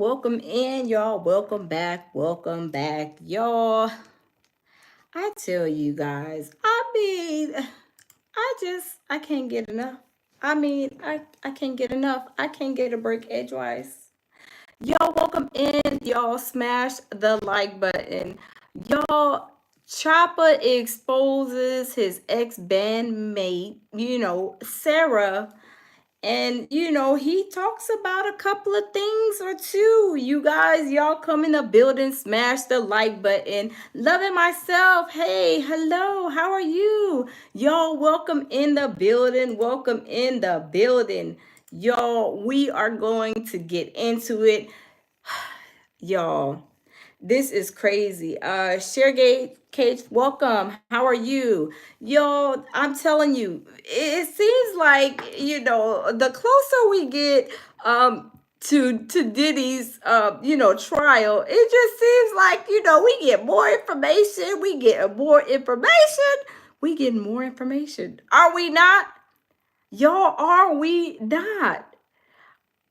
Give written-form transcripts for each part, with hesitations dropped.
welcome in, y'all. Welcome back. Welcome back, y'all. I tell you guys, I can't get enough. I can't get enough. I can't get a break edgewise. Y'all, welcome in. Y'all, smash the like button. Y'all, Chopper exposes his ex-bandmate, Sarah. And he talks about a couple of things or two. You guys, y'all come in the building, smash the like button. Loving myself. Hey, hello, how are you? Y'all, welcome in the building. Welcome in the building. Y'all, we are going to get into it. Y'all, this is crazy. Sharegate Cage, welcome. How are you? Yo, I'm telling you, it seems like, the closer we get to Diddy's trial, it just seems like, we get more information, we get more information. Are we not? Y'all, are we not?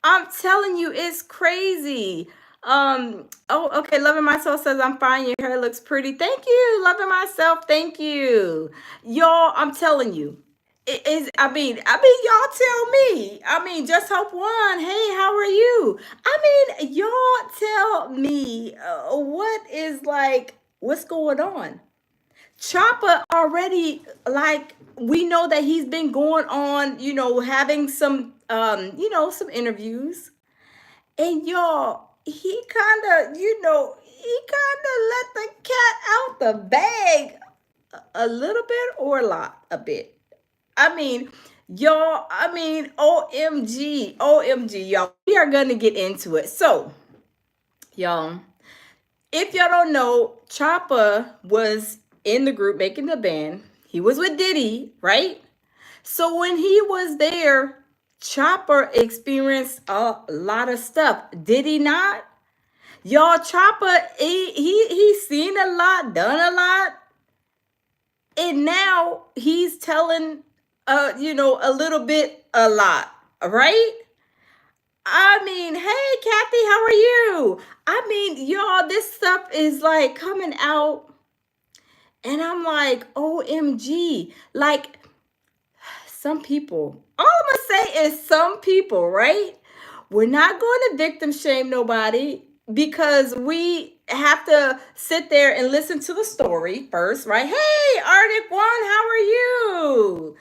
I'm telling you, it's crazy. Okay, Loving Myself says I'm fine. Your hair looks pretty. Thank you, Loving Myself. Thank you. Y'all, I'm telling you. It is, y'all tell me. Just Hope One. Hey, how are you? Y'all tell me what's going on? Chopper already, like, we know that he's been going on, having some interviews. And y'all, he kind of let the cat out the bag a little bit or a bit. I mean, y'all, OMG, OMG, y'all. We are going to get into it. So, y'all, if y'all don't know, Choppa was in the group making the band. He was with Diddy, right? So when he was there, Chopper experienced a lot of stuff. Did he not? Y'all, Chopper, he's seen a lot, done a lot, and now he's telling, a little bit, a lot, right? Hey, Kathy, how are you? Y'all, this stuff is like coming out, and I'm like, OMG. Like, some people, all I'm gonna say is some people, right? We're not going to victim shame nobody because we have to sit there and listen to the story first, right? Hey, Arctic One, how are you?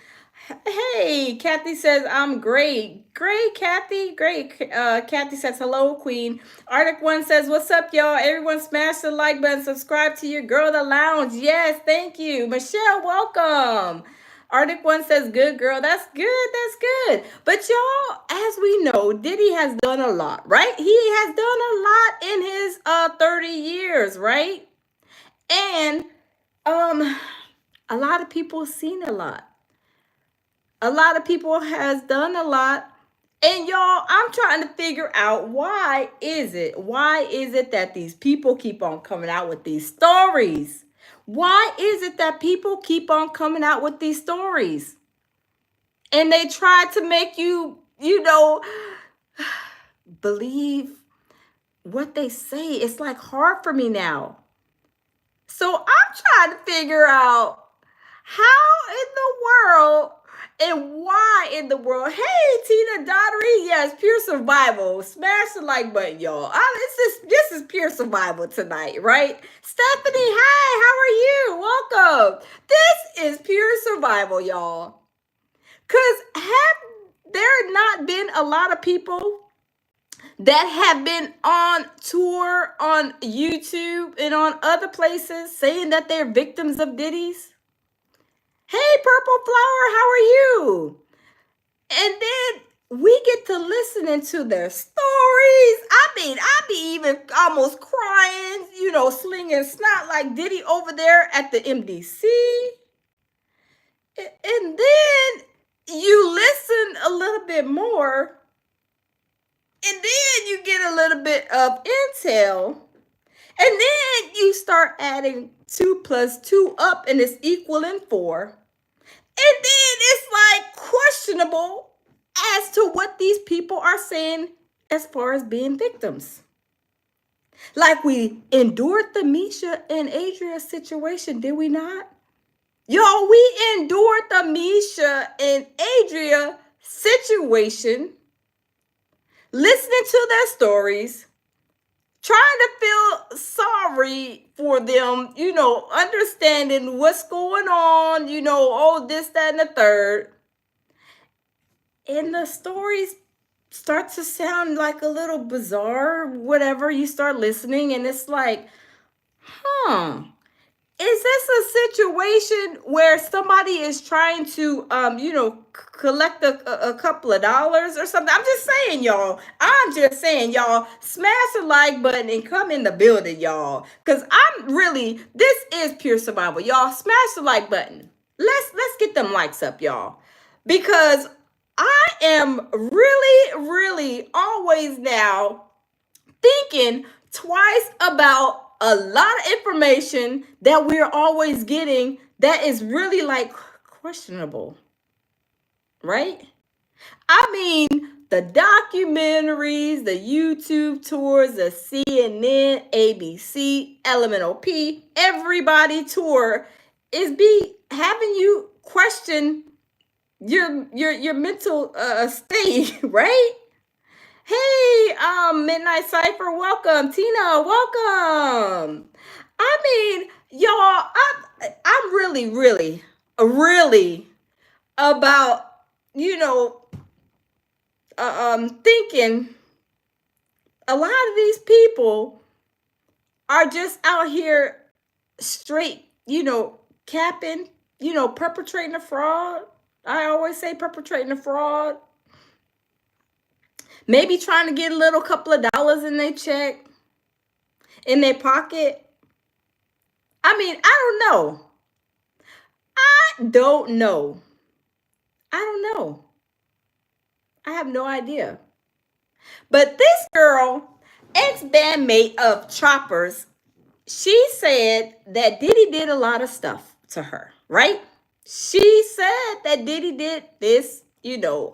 Hey, Kathy says, I'm great. Great, Kathy. Great. Kathy says, hello, Queen. Arctic One says, what's up, y'all? Everyone smash the like button. Subscribe to your girl, The Lounge. Yes, thank you. Michelle, welcome. Arctic One says, good, girl. That's good. That's good. But y'all, as we know, Diddy has done a lot, right? He has done a lot in his 30 years, right? And a lot of people seen a lot. A lot of people has done a lot. And y'all, I'm trying to figure out why is it that these people keep on coming out with these stories? Why is it that people keep on coming out with these stories? And they try to make you, believe what they say. It's like hard for me now. So I'm trying to figure out how in the world and why in the world. Hey, Tina Daughtery, yes, pure survival. Smash the like button, y'all. This is pure survival tonight, right? Stephanie, hi, how are you? Welcome. This is pure survival, y'all. Because have there not been a lot of people that have been on tour on YouTube and on other places saying that they're victims of Diddy's? Hey, Purple Flower, how are you? And then we get to listening to their stories. I be even almost crying, slinging snot like Diddy over there at the MDC. And then you listen a little bit more, and then you get a little bit of intel, and then you start adding 2 plus 2 up, and it's equaling 4. And then it's like questionable as to what these people are saying as far as being victims. Like we endured the Misha and Adria situation, did we not? Y'all, we endured the Misha and Adria situation, listening to their stories, trying to feel sorry for them, understanding what's going on, oh, this, that, and the third. And the stories start to sound like a little bizarre, whatever. You start listening, and it's like, huh. Is this a situation where somebody is trying to, collect a couple of dollars or something? I'm just saying, y'all. I'm just saying, y'all. Smash the like button and come in the building, y'all. Because this is pure survival, y'all. Smash the like button. Let's get them likes up, y'all. Because I am really, really always now thinking twice about a lot of information that we're always getting that is really like questionable, right? I mean, the documentaries, the YouTube tours, the CNN, ABC, Elemental P, everybody tour is be having you question your mental state, right? Hey, Midnight Cypher, welcome. Tina, welcome. I mean, y'all, I'm really, really, really about, thinking a lot of these people are just out here straight, capping, perpetrating a fraud. I always say perpetrating a fraud. Maybe trying to get a little couple of dollars in their check, in their pocket. I mean, I don't know. I don't know. I don't know. I have no idea. But this girl, ex-bandmate of Choppers, she said that Diddy did a lot of stuff to her, right? She said that Diddy did this,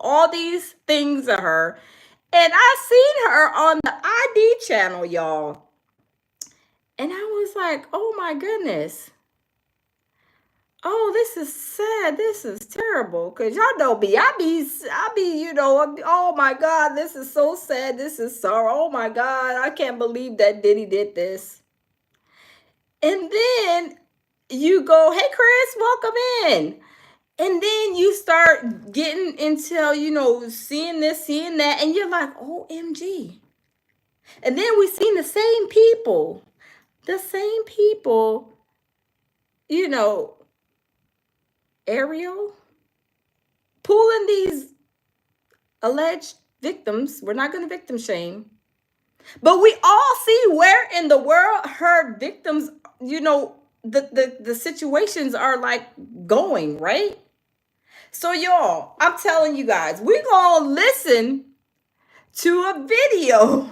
all these things to her. And I seen her on the ID channel, y'all. And I was like, oh my goodness. Oh, this is sad. This is terrible. Cause y'all know me. I be, oh my God, this is so sad. This is sorrow. Oh my God, I can't believe that Diddy did this. And then you go, hey Chris, welcome in. And then you start getting into, seeing this, seeing that, and you're like, OMG. And then we seen the same people, Ariel, pulling these alleged victims. We're not going to victim shame. But we all see where in the world her victims, the situations are like going, right? So y'all, I'm telling you guys, we're going to listen to a video. And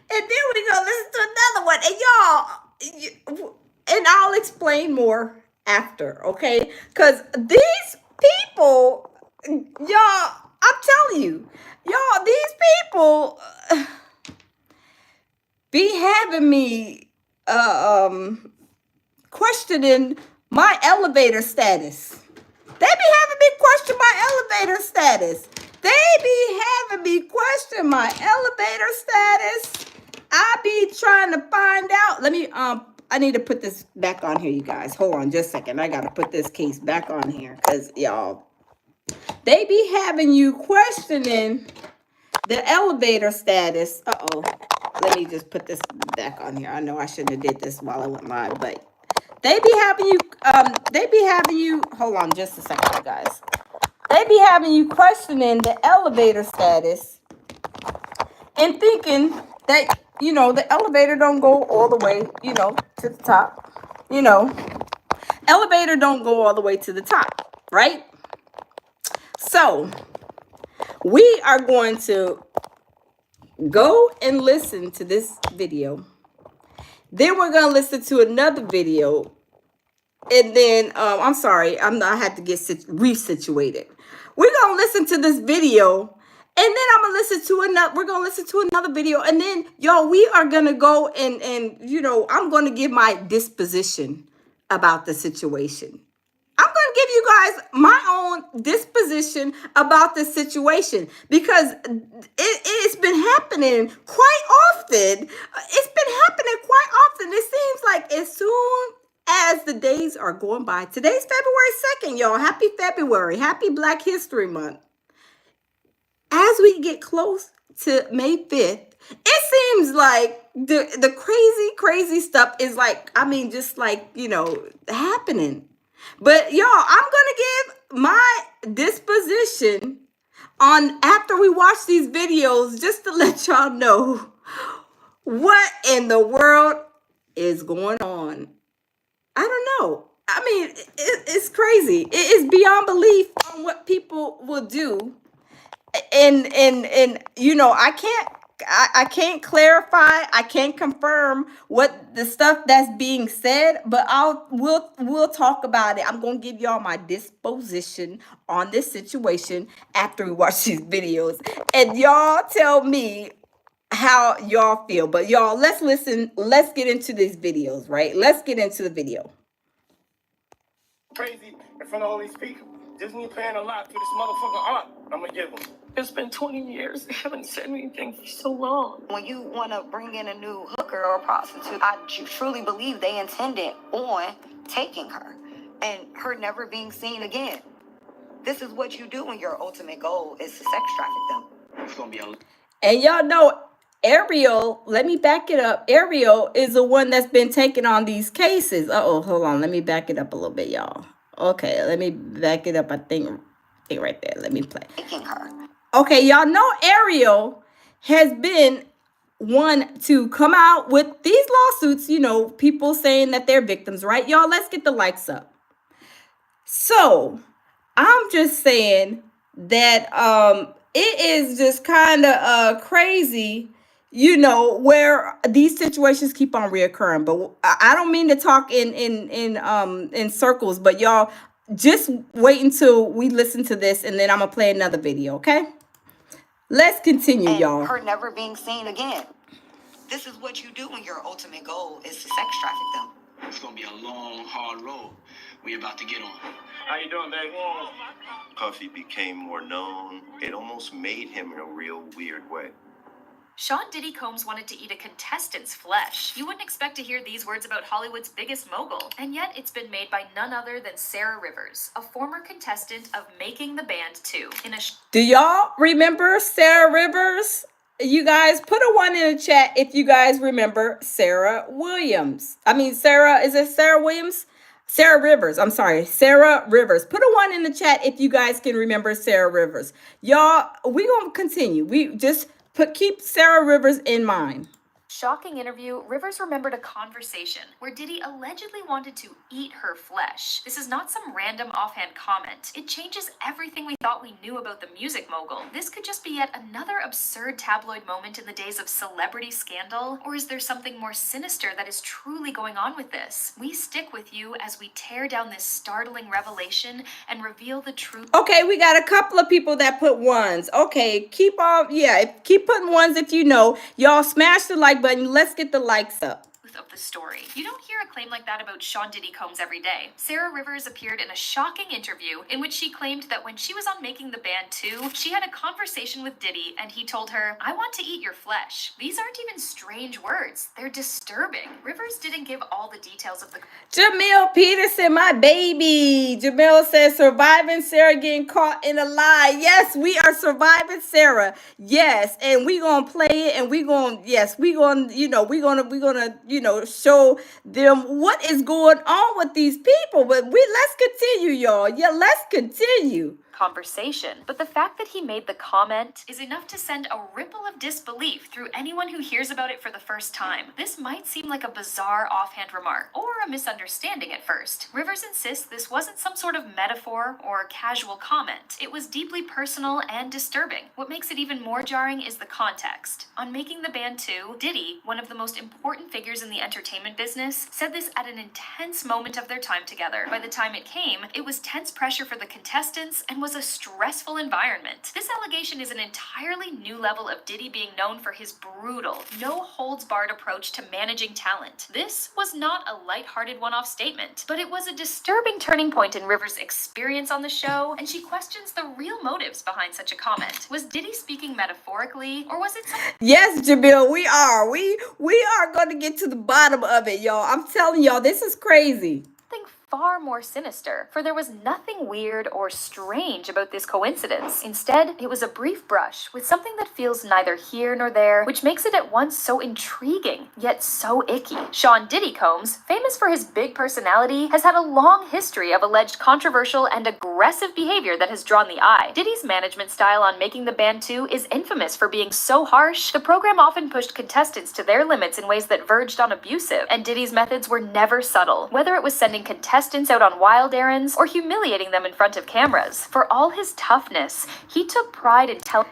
then we're going to listen to another one. And y'all, and I'll explain more after, okay? Because these people, y'all, I'm telling you, y'all, these people be having me questioning my elevator status. They be having me question my elevator status. They be having me question my elevator status. I be trying to find out. I need to put this back on here, you guys. Hold on just a second. I got to put this case back on here because, y'all, they be having you questioning the elevator status. Uh-oh. Let me just put this back on here. I know I shouldn't have did this while I went live, but they be having you, hold on just a second, you guys. They be having you questioning the elevator status and thinking that, the elevator don't go all the way, to the top. Elevator don't go all the way to the top, right? So we are going to go and listen to this video. Then we're going to listen to another video. And then, I'm sorry, I had to get resituated. We're going to listen to this video. And then I'm gonna listen to another. We're gonna listen to another video, and then y'all, we are gonna go and I'm gonna give my disposition about the situation. I'm gonna give you guys my own disposition about this situation because it's been happening quite often. It's been happening quite often. It seems like as soon as the days are going by. Today's February 2nd, y'all. Happy February. Happy Black History Month. As we get close to May 5th, it seems like the crazy stuff is like, just like, happening. But y'all, I'm gonna give my disposition on after we watch these videos just to let y'all know what in the world is going on. I don't know. It's crazy. It is beyond belief on what people will do. And I can't clarify, I can't confirm what the stuff that's being said, but we'll talk about it. I'm gonna give y'all my disposition on this situation after we watch these videos, and y'all tell me how y'all feel. But y'all, let's listen. Let's get into these videos, right? Let's get into the video. Crazy in front of all these people. Disney paying a lot for this motherfucker art. I'm gonna give them. It's been 20 years. They haven't said anything for so long. When you want to bring in a new hooker or a prostitute, I truly believe they intended on taking her and her never being seen again. This is what you do when your ultimate goal is to sex traffic them. It's gonna be a... And y'all know Ariel, let me back it up. Ariel is the one that's been taking on these cases. Hold on. Let me back it up a little bit, y'all. Okay, let me back it up. I think right there. Let me play. Taking her. Okay, y'all know Ariel has been one to come out with these lawsuits, people saying that they're victims, right? Y'all, let's get the likes up. So, I'm just saying that it is just kind of crazy, where these situations keep on reoccurring. But I don't mean to talk in circles, but y'all just wait until we listen to this, and then I'm gonna play another video, okay? Let's continue, And y'all. her never being seen again. This is what you do when your ultimate goal is to sex traffic them. It's gonna be a long, hard road we about to get on. How you doing, baby? Puffy became more known. It almost made him in a real weird way. Sean Diddy Combs wanted to eat a contestant's flesh. You wouldn't expect to hear these words about Hollywood's biggest mogul, and yet it's been made by none other than Sara Rivers, a former contestant of Making the Band 2. Do y'all remember Sara Rivers? You guys put a 1 in the chat if you guys remember Sarah Williams. Is it Sarah Williams? Sara Rivers. I'm sorry, Sara Rivers. Put a 1 in the chat if you guys can remember Sara Rivers. Y'all, we gonna continue. We just keep Sara Rivers in mind. Shocking interview, Rivers remembered a conversation where Diddy allegedly wanted to eat her flesh. This is not some random offhand comment. It changes everything we thought we knew about the music mogul. This could just be yet another absurd tabloid moment in the days of celebrity scandal, or is there something more sinister that is truly going on with this? We stick with you as we tear down this startling revelation and reveal the truth. Okay, we got a couple of people that put 1s. Okay, keep putting 1s if you know. Y'all smash the like button. Let's get the likes up. Of the story. You don't hear a claim like that about Sean Diddy Combs every day. Sara Rivers appeared in a shocking interview in which she claimed that when she was on Making the Band 2, she had a conversation with Diddy and he told her, "I want to eat your flesh." These aren't even strange words. They're disturbing. Rivers didn't give all the details of the... Jamil Peterson, my baby. Jamil says, surviving Sarah getting caught in a lie. Yes, we are surviving Sarah. Yes, and we gonna play it, and we gonna show them what is going on with these people. But let's continue, y'all. Yeah, let's continue. Conversation. But the fact that he made the comment is enough to send a ripple of disbelief through anyone who hears about it for the first time. This might seem like a bizarre offhand remark or a misunderstanding at first. Rivers insists this wasn't some sort of metaphor or casual comment. It was deeply personal and disturbing. What makes it even more jarring is the context. On Making the Band 2, Diddy, one of the most important figures in the entertainment business, said this at an intense moment of their time together. By the time it came, it was tense pressure for the contestants and was was a stressful environment. This allegation is an entirely new level of Diddy being known for his brutal, no-holds-barred approach to managing talent. This was not a lighthearted one-off statement, but it was a disturbing turning point in Rivers' experience on the show, and she questions the real motives behind such a comment. Was Diddy speaking metaphorically, or was it something? Yes, Jamil, we are. We are going to get to the bottom of it, y'all. I'm telling y'all, this is crazy. Far more sinister, for there was nothing weird or strange about this coincidence. Instead, it was a brief brush with something that feels neither here nor there, which makes it at once so intriguing, yet so icky. Sean Diddy Combs, famous for his big personality, has had a long history of alleged controversial and aggressive behavior that has drawn the eye. Diddy's management style on Making the Band 2 is infamous for being so harsh. The program often pushed contestants to their limits in ways that verged on abusive, and Diddy's methods were never subtle, whether it was sending contestants out on wild errands or humiliating them in front of cameras. For all his toughness, he took pride in telling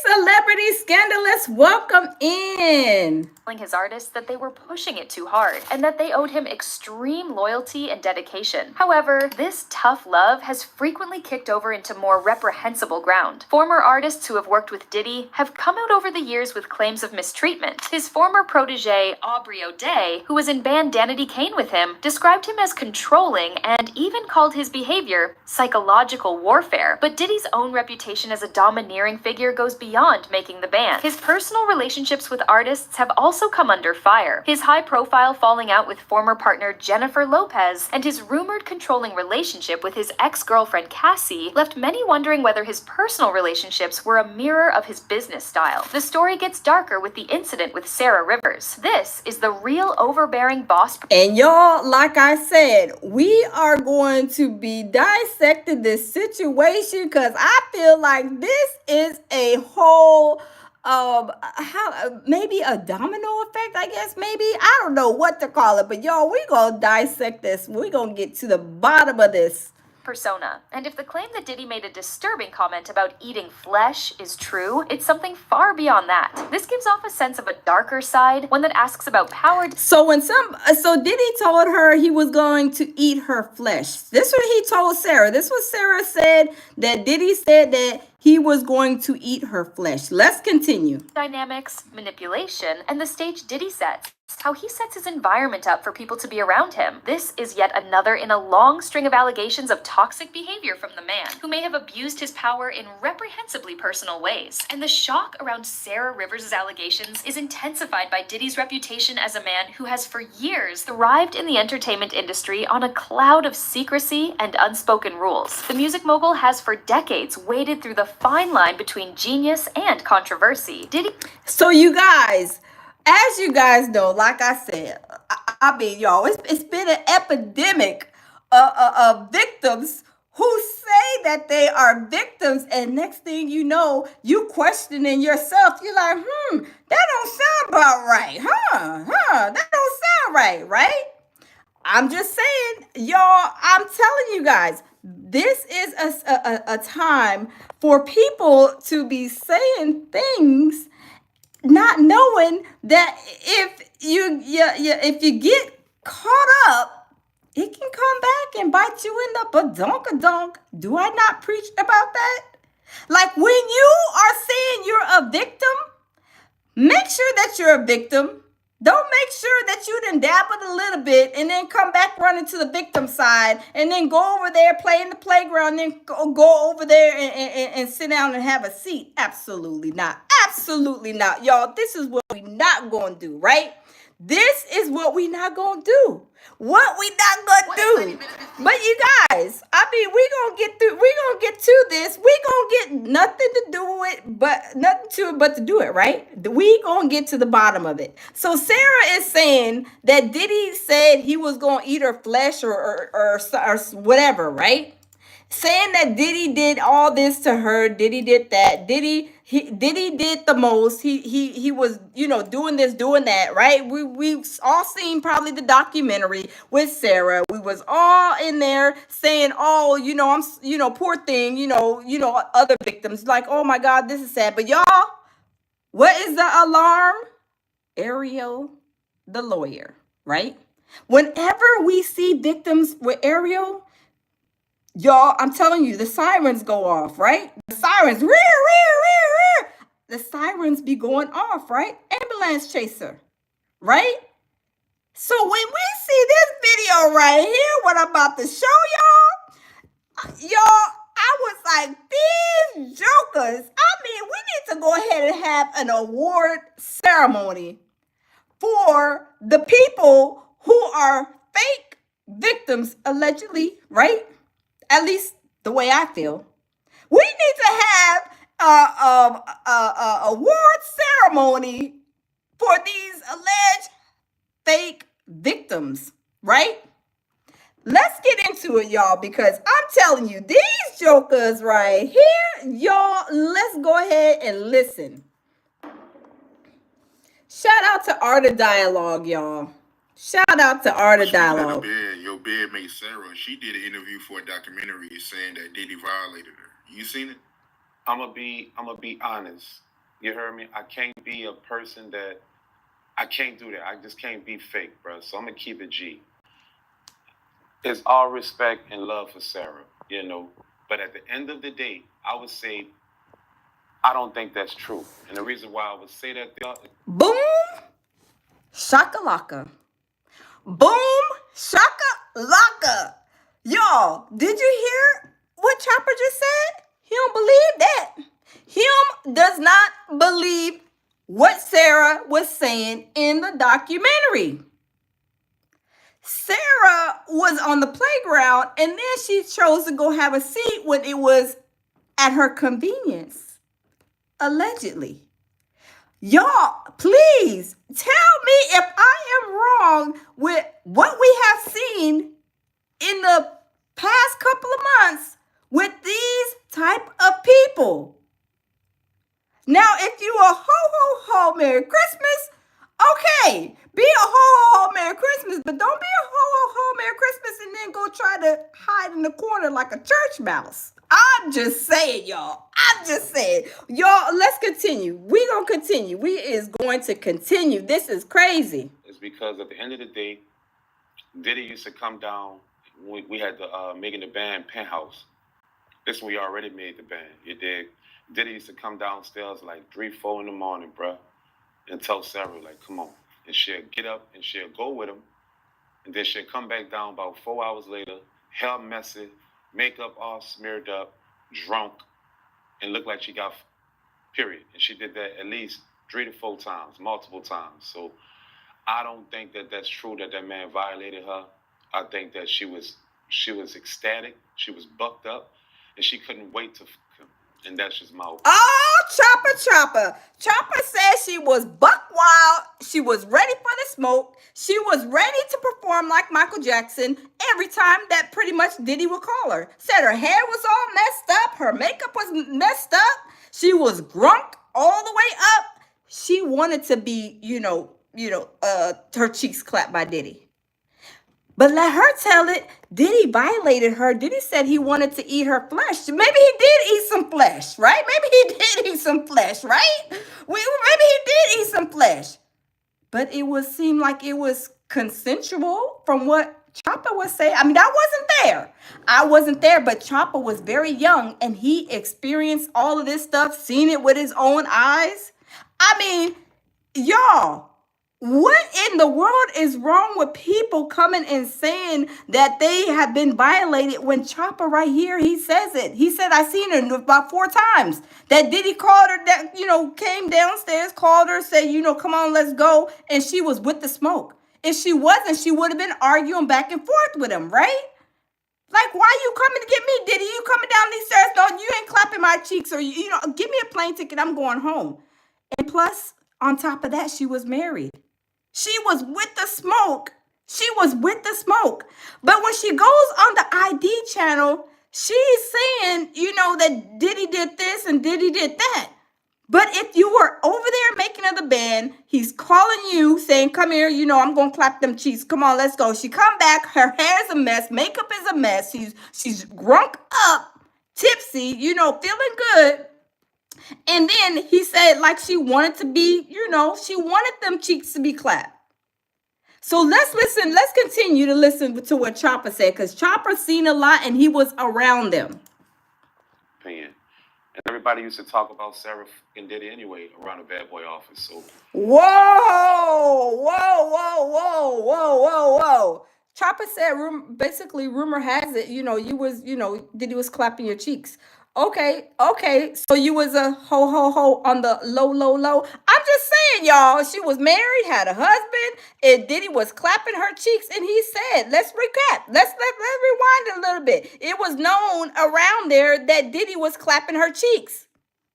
Celebrity Scandalous, welcome in. His artists that they were pushing it too hard and that they owed him extreme loyalty and dedication. However, this tough love has frequently kicked over into more reprehensible ground. Former artists who have worked with Diddy have come out over the years with claims of mistreatment. His former protege, Aubrey O'Day, who was in band Danity Kane with him, described him as controlling and even called his behavior psychological warfare. But Diddy's own reputation as a domineering figure goes beyond Making the Band. His personal relationships with artists have also come under fire. His high-profile falling out with former partner Jennifer Lopez and his rumored controlling relationship with his ex-girlfriend Cassie left many wondering whether his personal relationships were a mirror of his business style. The story gets darker with the incident with Sara Rivers. This is the real overbearing boss. And y'all, like I said, we are going to be dissecting this situation because I feel like this is a whole maybe a domino effect, I guess, maybe. I don't know what to call it, but y'all, we gonna dissect this. We gonna get to the bottom of this persona. And if the claim that Diddy made a disturbing comment about eating flesh is true, it's something far beyond that. This gives off a sense of a darker side, one that asks about power. So Diddy told her he was going to eat her flesh. This is what he told Sara. This was Sara said, that Diddy said that he was going to eat her flesh. Let's continue. Dynamics, manipulation, and the stage Diddy sets. How he sets his environment up for people to be around him. This is yet another in a long string of allegations of toxic behavior from the man, who may have abused his power in reprehensibly personal ways. And the shock around Sara Rivers' allegations is intensified by Diddy's reputation as a man who has for years thrived in the entertainment industry on a cloud of secrecy and unspoken rules. The music mogul has for decades waded through the fine line between genius and controversy. Diddy. So you guys, as you guys know, like I said, I mean, y'all, it's been an epidemic of victims who say that they are victims, and next thing you know, you questioning yourself. You're like, that don't sound about right, that don't sound right? I'm just saying, y'all, I'm telling you guys, this is a time for people to be saying things not knowing that if you get caught up, it can come back and bite you in the badonkadonk. Do I not preach about that? Like, when you are saying you're a victim, make sure that you're a victim. Don't make sure that you done dabbled a little bit and then come back running to the victim side and then go over there, play in the playground, and then go over there and sit down and have a seat. Absolutely not. Absolutely not. Y'all, this is what we not going to do, right? This is what we not going to do. What we not going to do. But you guys, I mean, we going to get to this. We going to get nothing to do it, but to do it, right? We going to get to the bottom of it. So Sara is saying that Diddy said he was going to eat her flesh or whatever, right? Saying that Diddy did all this to her, Diddy did that, Diddy did the most. He was, doing this, doing that, right? We've all seen probably the documentary with Sara. We was all in there saying, oh, I'm, poor thing, other victims, like, oh my God, this is sad. But y'all, what is the alarm? Ariel, the lawyer, right? Whenever we see victims with Ariel, Y'all, I'm telling you, the sirens go off, right? The sirens, rear, rear, rear, rear. The sirens be going off, right? Ambulance chaser, right? So when we see this video right here, what I'm about to show y'all, I was like, these jokers. I mean, we need to go ahead and have an award ceremony for the people who are fake victims, allegedly, right? At least the way I feel. We need to have a award ceremony for these alleged fake victims, right? Let's get into it, y'all, because I'm telling you, these jokers right here, y'all, let's go ahead and listen. Shout out to Art of Dialogue, y'all. Shout out to Art of Dialogue. Your bedmate Sarah, she did an interview for a documentary saying that Diddy violated her. You seen it? I'ma be honest. You heard me? I can't be a person that I can't do that. I just can't be fake, bro. So I'm gonna keep it G. It's all respect and love for Sarah, you know. But at the end of the day, I would say I don't think that's true. And the reason why I would say that, boom, shakalaka. Boom, shakalaka. Y'all, did you hear what Chopper just said? He don't believe that. Him does not believe what Sarah was saying in the documentary. Sarah was on the playground and then she chose to go have a seat when it was at her convenience. Allegedly. Y'all, please tell me if I am wrong with what we have seen in the past couple of months with these type of people. Now, if you are ho Merry Christmas, okay, be a ho Merry Christmas, but don't be a ho Merry Christmas and then go try to hide in the corner like a church mouse. I'm just saying, y'all. I'm just saying. Y'all, let's continue. We gonna continue. We is going to continue. This is crazy. It's because at the end of the day, Diddy used to come down. We had the making the band Penthouse. This one we already made the band. You dig? Diddy used to come downstairs like 3, 4 in the morning, bruh, and tell Sarah, like, come on. And she'll get up and she'll go with him. And then she'll come back down about 4 hours later, hair messy, makeup all smeared up, drunk, and looked like she got period. And she did that at least 3 to 4 times, multiple times. So I don't think that that's true that that man violated her. I think that she was ecstatic, she was bucked up, and she couldn't wait to him. And that's just my opinion. Oh, Chopper. Chopper said she was buck wild. She was ready for the smoke. She was ready to perform like Michael Jackson every time that pretty much Diddy would call her. Said her hair was all messed up. Her makeup was messed up. She was grunk all the way up. She wanted to be, her cheeks clapped by Diddy. But let her tell it. Diddy violated her. Diddy said he wanted to eat her flesh. Maybe he did eat some flesh, right? Maybe he did eat some flesh, right? Maybe he did eat some flesh. But seemed like it was consensual from what Chopper was saying. I mean, I wasn't there, but Chopper was very young and he experienced all of this stuff, seen it with his own eyes. I mean, y'all, what in the world is wrong with people coming and saying that they have been violated when Chopper right here, he says it. He said, I seen her about 4 times. That Diddy called her, that, came downstairs, called her, said, come on, let's go. And she was with the smoke. If she wasn't, she would have been arguing back and forth with him, right? Like, why you coming to get me, Diddy? You coming down these stairs? No, you ain't clapping my cheeks or, give me a plane ticket. I'm going home. And plus, on top of that, she was married. She was with the smoke. But when she goes on the ID channel, she's saying, that Diddy did this and Diddy did that. But if you were over there making of the band, he's calling you saying, come here, I'm going to clap them cheeks. Come on, let's go. She come back. Her hair's a mess. Makeup is a mess. She's grunk up, tipsy, feeling good. And then he said like she wanted to be, she wanted them cheeks to be clapped. So let's continue to listen to what Chopper said, because Chopper seen a lot and he was around them. Opinion. And everybody used to talk about Sarah and Diddy anyway around the bad boy office. So Whoa, whoa, whoa, whoa, whoa, whoa, whoa. Chopper said, basically, rumor has it, Diddy was clapping your cheeks. Okay, okay. So you was a ho on the low, low, low. I'm just saying, y'all. She was married, had a husband, and Diddy was clapping her cheeks, and he said, "Let's recap. Let's rewind a little bit." It was known around there that Diddy was clapping her cheeks,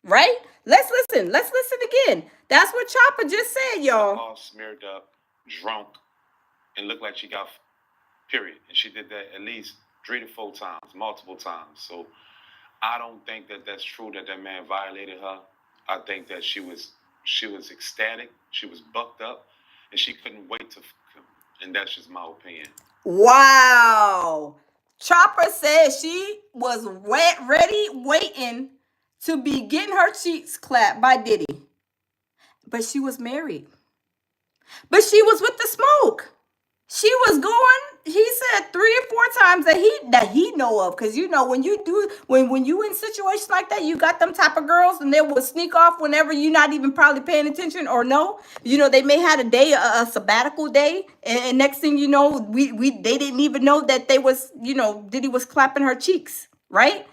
right? Let's listen. Let's listen again. That's what Chopper just said, y'all. all smeared up, drunk, and looked like she got period. And she did that at least 3 to 4 times, multiple times. So I don't think that that's true that that man violated her. I think that she was ecstatic, she was bucked up, and she couldn't wait to. And that's just my opinion. Wow. Chopper said she was ready, waiting to be getting her cheeks clapped by Diddy. But she was married. But she was with the smoke. She was going, he said 3 or 4 times that he know of. Because when you in situations like that, you got them type of girls and they will sneak off whenever you're not even probably paying attention or no. They may had a day, a sabbatical day, and next thing you know, they didn't even know that they was, Diddy was clapping her cheeks, right?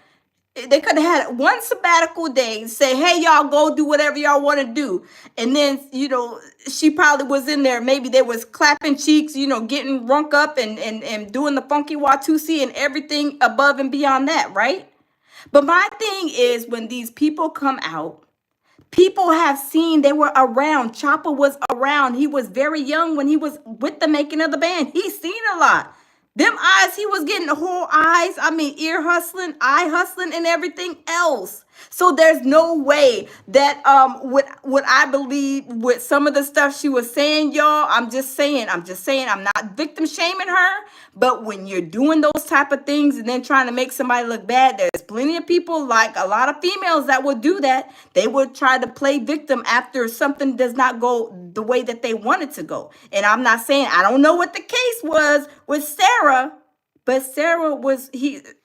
They could have had one sabbatical day, say, "Hey, y'all, go do whatever y'all want to do." And then, she probably was in there. Maybe they was clapping cheeks, getting drunk up and doing the funky Watusi and everything above and beyond that, right? But my thing is, when these people come out, people have seen, they were around. Chopper was around. He was very young when he was with the making of the band. He's seen a lot. Them eyes, he was getting the whole eyes. I mean, ear hustling, eye hustling, and everything else. So there's no way that what I believe with some of the stuff she was saying, y'all. I'm just saying. I'm not victim shaming her. But when you're doing those type of things and then trying to make somebody look bad, there's plenty of people, like a lot of females, that would do that. They would try to play victim after something does not go the way that they want it to go. And I'm not saying, I don't know what the case was with Sarah, but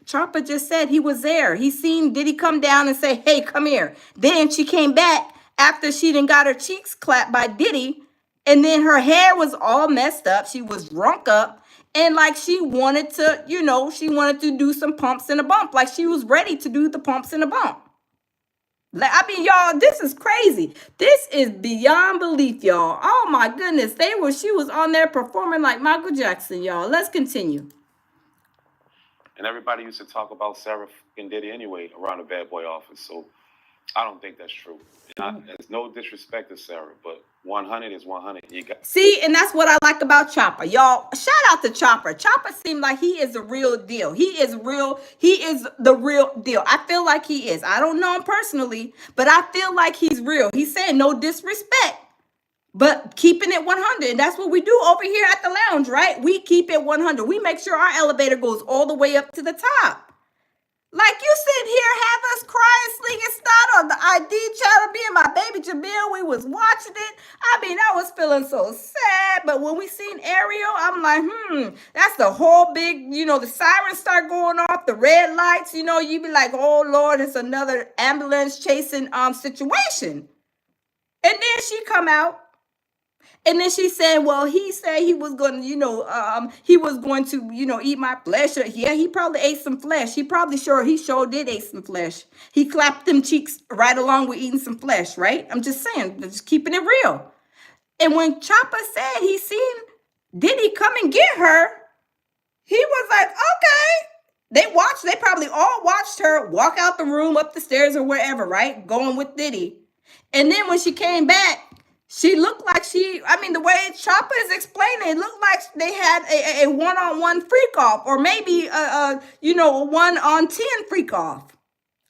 Chopper just said he was there. He seen Diddy come down and say, "Hey, come here." Then she came back after she done got her cheeks clapped by Diddy. And then her hair was all messed up. She was drunk up. And like she wanted to do some pumps and a bump. Like she was ready to do the pumps and a bump. I mean, y'all, this is crazy. This is beyond belief, y'all. Oh my goodness. She was on there performing like Michael Jackson, y'all. Let's continue. And everybody used to talk about Sarah and Diddy anyway around the bad boy office. So I don't think that's true. And there's no disrespect to Sarah, but 100 is 100. See, and that's what I like about Chopper, y'all. Shout out to Chopper. Chopper seemed like he is the real deal. He is real. He is the real deal. I feel like he is. I don't know him personally, but I feel like he's real. He's saying no disrespect, but keeping it 100. And that's what we do over here at the lounge, right? We keep it 100. We make sure our elevator goes all the way up to the top. Like you sit here, have us crying, slinging snot on the ID channel, me and my baby Jamil, we was watching it. I mean, I was feeling so sad. But when we seen Ariel, I'm like, that's the whole big, the sirens start going off, the red lights, you be like, oh Lord, it's another ambulance chasing situation. And then she come out. And then she said, well, he said he was going to, he was going to, eat my flesh. Yeah, he probably ate some flesh. He sure did eat some flesh. He clapped them cheeks right along with eating some flesh, right? I'm just saying, just keeping it real. And when Chopper said he seen Diddy come and get her, he was like, okay. They probably all watched her walk out the room, up the stairs or wherever, right? Going with Diddy. And then when she came back, she looked like the way Chopper is explaining, it looked like they had a one-on-one freak off, or maybe a 1-on-10 freak off.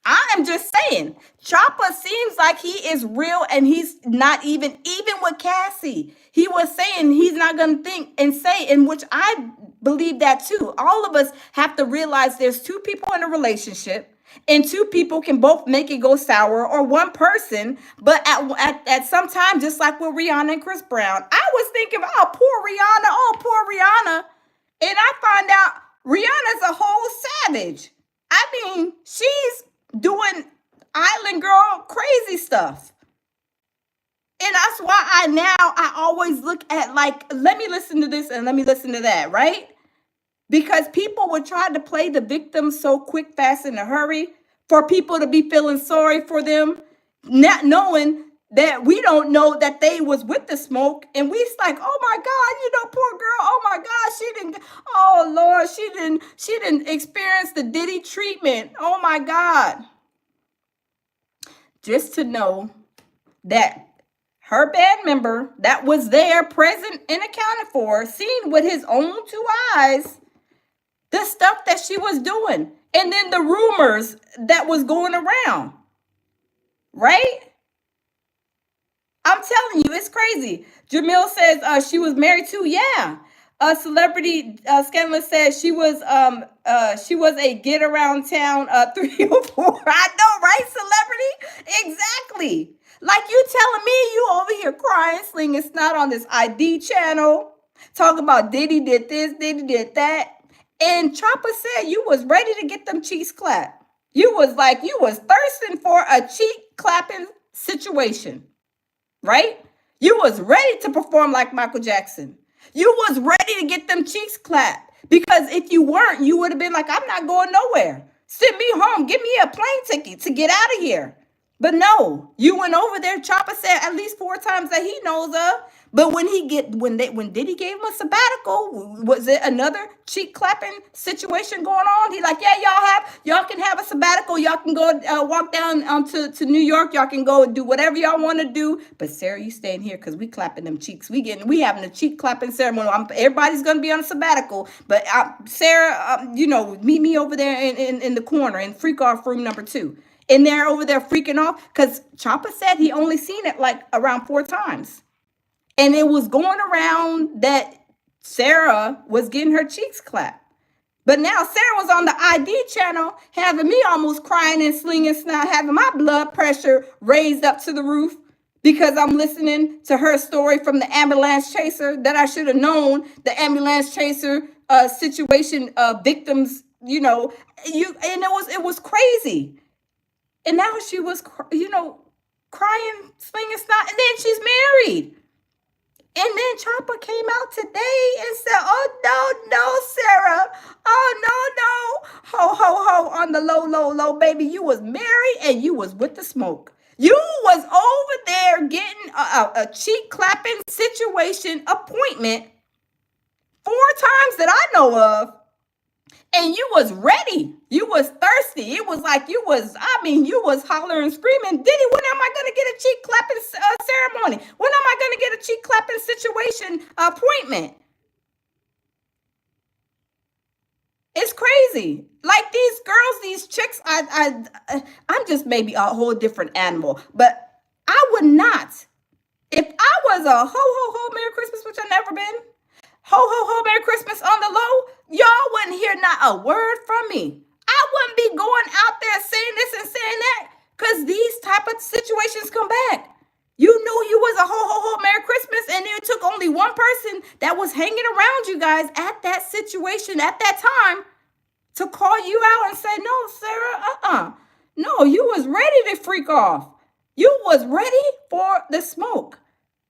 I am just saying, Chopper seems like he is real, and he's not even with Cassie. He was saying he's not going to think and say, in which I believe that too. All of us have to realize there's 2 people in a relationship. And 2 people can both make it go sour, or one person. But at some time, just like with Rihanna and Chris Brown, I was thinking, oh, poor Rihanna. And I find out Rihanna's a whole savage. I mean, she's doing island girl crazy stuff. And that's why I always look at, like, let me listen to this and let me listen to that, right? Because people would try to play the victim so quick, fast, in a hurry for people to be feeling sorry for them, not knowing that we don't know that they was with the smoke. And we like, oh my God, poor girl. Oh my God, oh Lord, she didn't experience the Diddy treatment. Oh my God. Just to know that her band member that was there, present and accounted for, seen with his own two eyes, the stuff that she was doing. And then the rumors that was going around. Right? I'm telling you, it's crazy. Jamil says she was married to, yeah. A celebrity scandalous says she was a get around town 3 or 4. I know, right? Celebrity? Exactly. Like, you telling me you over here crying, slinging snot on this ID channel, talking about Diddy did this, Diddy did that. And Chopper said you was ready to get them cheeks clapped. You was thirsting for a cheek clapping situation. Right? You was ready to perform like Michael Jackson. You was ready to get them cheeks clapped. Because if you weren't, you would have been like, I'm not going nowhere. Send me home. Give me a plane ticket to get out of here. But no, you went over there. Chopper said at least 4 times that he knows of. But when Diddy gave him a sabbatical, was it another cheek clapping situation going on? He like, yeah, y'all can have a sabbatical. Y'all can go walk down to New York. Y'all can go do whatever y'all want to do. But Sarah, you staying here because we clapping them cheeks. We having a cheek clapping ceremony. Everybody's gonna be on a sabbatical. But Sarah, meet me over there in the corner in freak off room number 2. And they're over there freaking off because Chopper said he only seen it like around 4 times. And it was going around that Sarah was getting her cheeks clapped. But now Sarah was on the ID channel having me almost crying and slinging snot, having my blood pressure raised up to the roof because I'm listening to her story from the ambulance chaser that I should have known the ambulance chaser situation victims, and it was crazy. And now she was, crying, slinging snot, and then she's married. And then Chopper came out today and said, oh, no, Sarah. Oh, no. Ho, on the low, baby. You was married and you was with the smoke. You was over there getting a cheek clapping situation appointment 4 times that I know of. And you was ready. You was thirsty. It was like you was hollering, screaming, Diddy, when am I going to get a cheek clapping ceremony? When am I going to get a cheek clapping situation appointment? It's crazy. Like these girls, these chicks, I'm just maybe a whole different animal. But I would not. If I was a ho, Merry Christmas, which I've never been. Ho, Merry Christmas on the low. Y'all wouldn't hear not a word from me. I wouldn't be going out there saying this and saying that because these type of situations come back. You knew you was a ho, Merry Christmas, and it took only one person that was hanging around you guys at that situation at that time to call you out and say, no, Sarah, no, you was ready to freak off. You was ready for the smoke.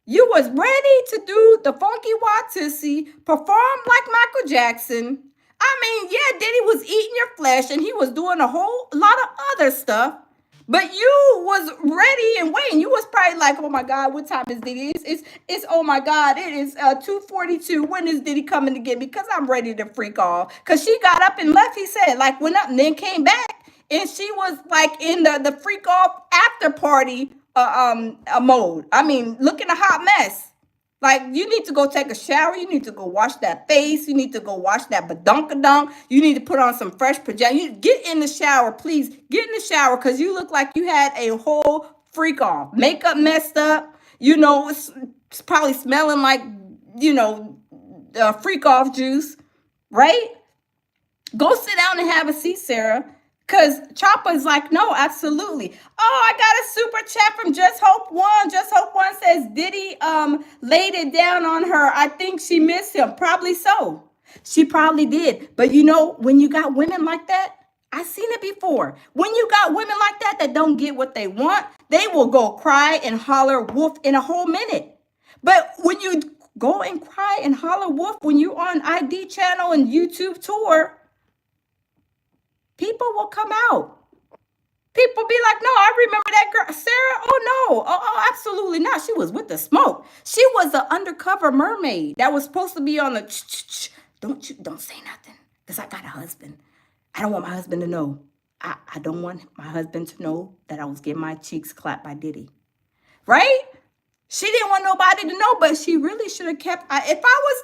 You was ready to do the funky Watusi, perform like Michael Jackson. I mean, yeah, Diddy was eating your flesh and he was doing a whole lot of other stuff. But you was ready and waiting. You was probably like, oh my God, what time is Diddy? It's oh my God, it is 2:42. When is Diddy coming to get me? Because I'm ready to freak off. Because she got up and left, he said, like went up and then came back. And she was like in the freak off after party mode. I mean, looking a hot mess. Like, you need to go take a shower. You need to go wash that face. You need to go wash that badunkadunk. You need to put on some fresh pajamas. You get in the shower, please. Get in the shower because you look like you had a whole freak off. Makeup messed up. It's probably smelling like, freak off juice, right? Go sit down and have a seat, Sarah. Cause Chopper's like, no, absolutely. Oh, I got a super chat from Just Hope One. Just Hope One says Diddy laid it down on her. I think she missed him. Probably so. She probably did. But you know, when you got women like that, I've seen it before. When you got women like that don't get what they want, they will go cry and holler wolf in a whole minute. But when you go and cry and holler wolf when you're on ID channel and YouTube tour, people will come out. People be like, no, I remember that girl, Sarah. Oh no, oh, absolutely not. She was with the smoke. She was the undercover mermaid that was supposed to be on the. Don't say nothing, cause I got a husband. I don't want my husband to know. I don't want my husband to know that I was getting my cheeks clapped by Diddy, right? She didn't want nobody to know, but she really should have kept. If I was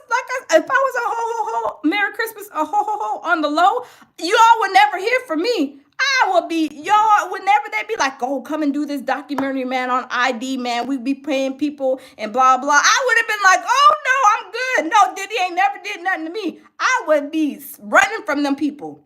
a ho ho ho, Merry Christmas, a ho ho ho on the low, y'all would never hear from me. I would be, y'all, whenever they be like, oh, come and do this documentary, man, on ID, man. We be paying people and blah, blah. I would have been like, oh, no, I'm good. No, Diddy ain't never did nothing to me. I would be running from them people.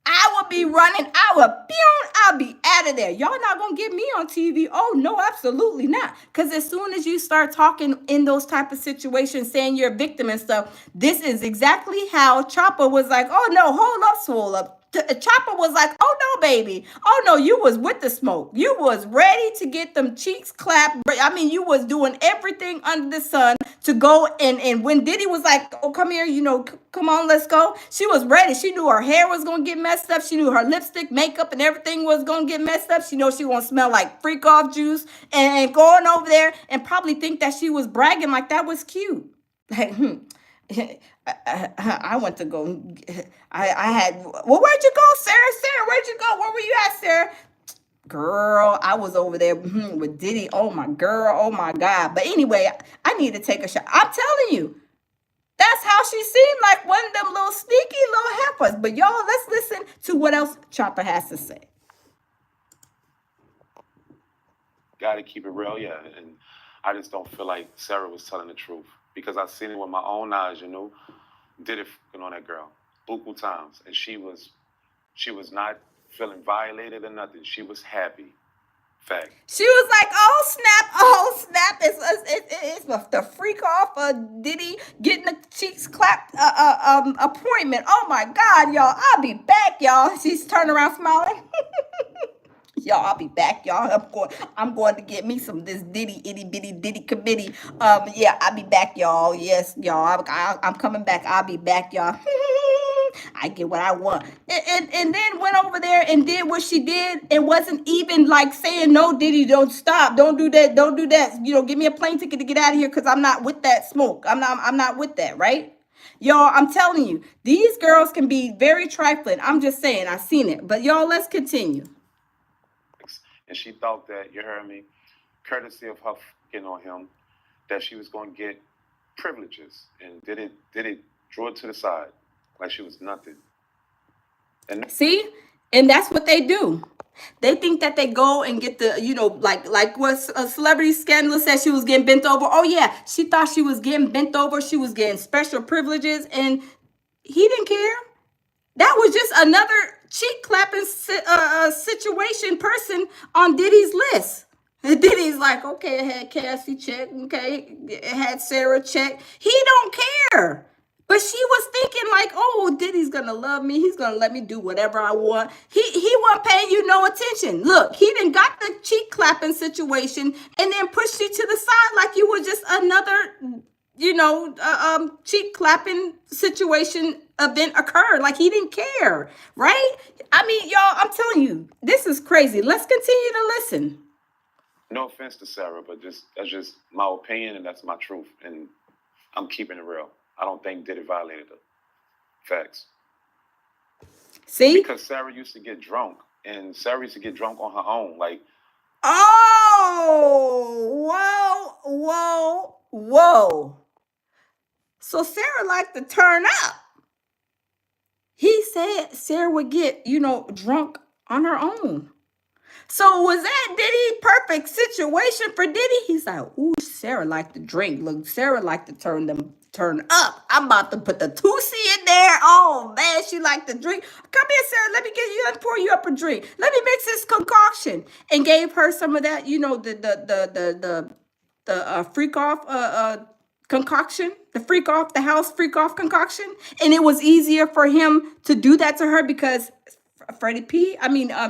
I would be running. I'll be out of there. Y'all not gonna get me on TV. Oh no, absolutely not. Because as soon as you start talking in those type of situations, saying you're a victim and stuff, this is exactly how Chopper was like, oh no, hold up, swole up. Chopper was like, oh no, baby. Oh no, you was with the smoke. You was ready to get them cheeks clapped. I mean, you was doing everything under the sun to go and when Diddy was like, oh, come here, come on, let's go. She was ready. She knew her hair was going to get messed up. She knew her lipstick, makeup, and everything was going to get messed up. She knows she going to smell like freak off juice and going over there and probably think that she was bragging like that was cute. Like, I went to go. I had. Well, where'd you go, Sarah? Sarah, where'd you go? Where were you at, Sarah? Girl, I was over there with Diddy. Oh my girl. Oh my God. But anyway, I need to take a shot. I'm telling you, that's how she seemed, like one of them little sneaky little heifers. But y'all, let's listen to what else Chopper has to say. Gotta keep it real, yeah. And I just don't feel like Sarah was telling the truth because I've seen it with my own eyes, did it on that girl buku times, and she was not feeling violated or nothing. She was happy. Fact. She was like, oh snap, it's the freak off of Diddy getting the cheeks clapped appointment. Oh my God, y'all, I'll be back, y'all. She's turning around smiling. Y'all, I'll be back, y'all. I'm going to get me some of this itty bitty Diddy committee. Yeah, I'll be back, y'all. Yes, y'all. I'm coming back. I'll be back, y'all. I get what I want. And then went over there and did what she did and wasn't even like saying, no, Diddy, don't stop. Don't do that. Don't do that. Give me a plane ticket to get out of here because I'm not with that smoke. I'm not with that, right? Y'all, I'm telling you, these girls can be very trifling. I'm just saying, I've seen it. But y'all, let's continue. And she thought that, you heard me, courtesy of her fucking on him, that she was going to get privileges. And did it draw it to the side like she was nothing. And see? And that's what they do. They think that they go and get the, like what a celebrity scandal said, she was getting bent over. Oh yeah, she thought she was getting bent over. She was getting special privileges and he didn't care. That was just another cheek clapping situation person on Diddy's list. And Diddy's like, okay, it had Cassie check. Okay, it had Sarah check. He don't care. But she was thinking like, oh, Diddy's going to love me. He's going to let me do whatever I want. He wasn't paying you no attention. Look, he done got the cheek clapping situation and then pushed you to the side like you were just another, cheek clapping situation event occurred. Like he didn't care, right? I mean, y'all, I'm telling you, this is crazy. Let's continue to listen. No offense to Sarah, but that's just my opinion and that's my truth. And I'm keeping it real. I don't think Diddy violated her. Facts. See? Because Sarah used to get drunk, and Sarah used to get drunk on her own. Like, whoa. So Sarah liked to turn up. He said Sarah would get, drunk on her own. So was that Diddy perfect situation for Diddy? He's like, ooh, Sarah liked to drink. Look, Sarah liked to turn up. I'm about to put the 2C in there. Oh man, she liked the drink. Come here, Sarah. Let me get you and pour you up a drink. Let me mix this concoction, and gave her some of that. The freak off concoction, the freak off the house freak off concoction, and it was easier for him to do that to her because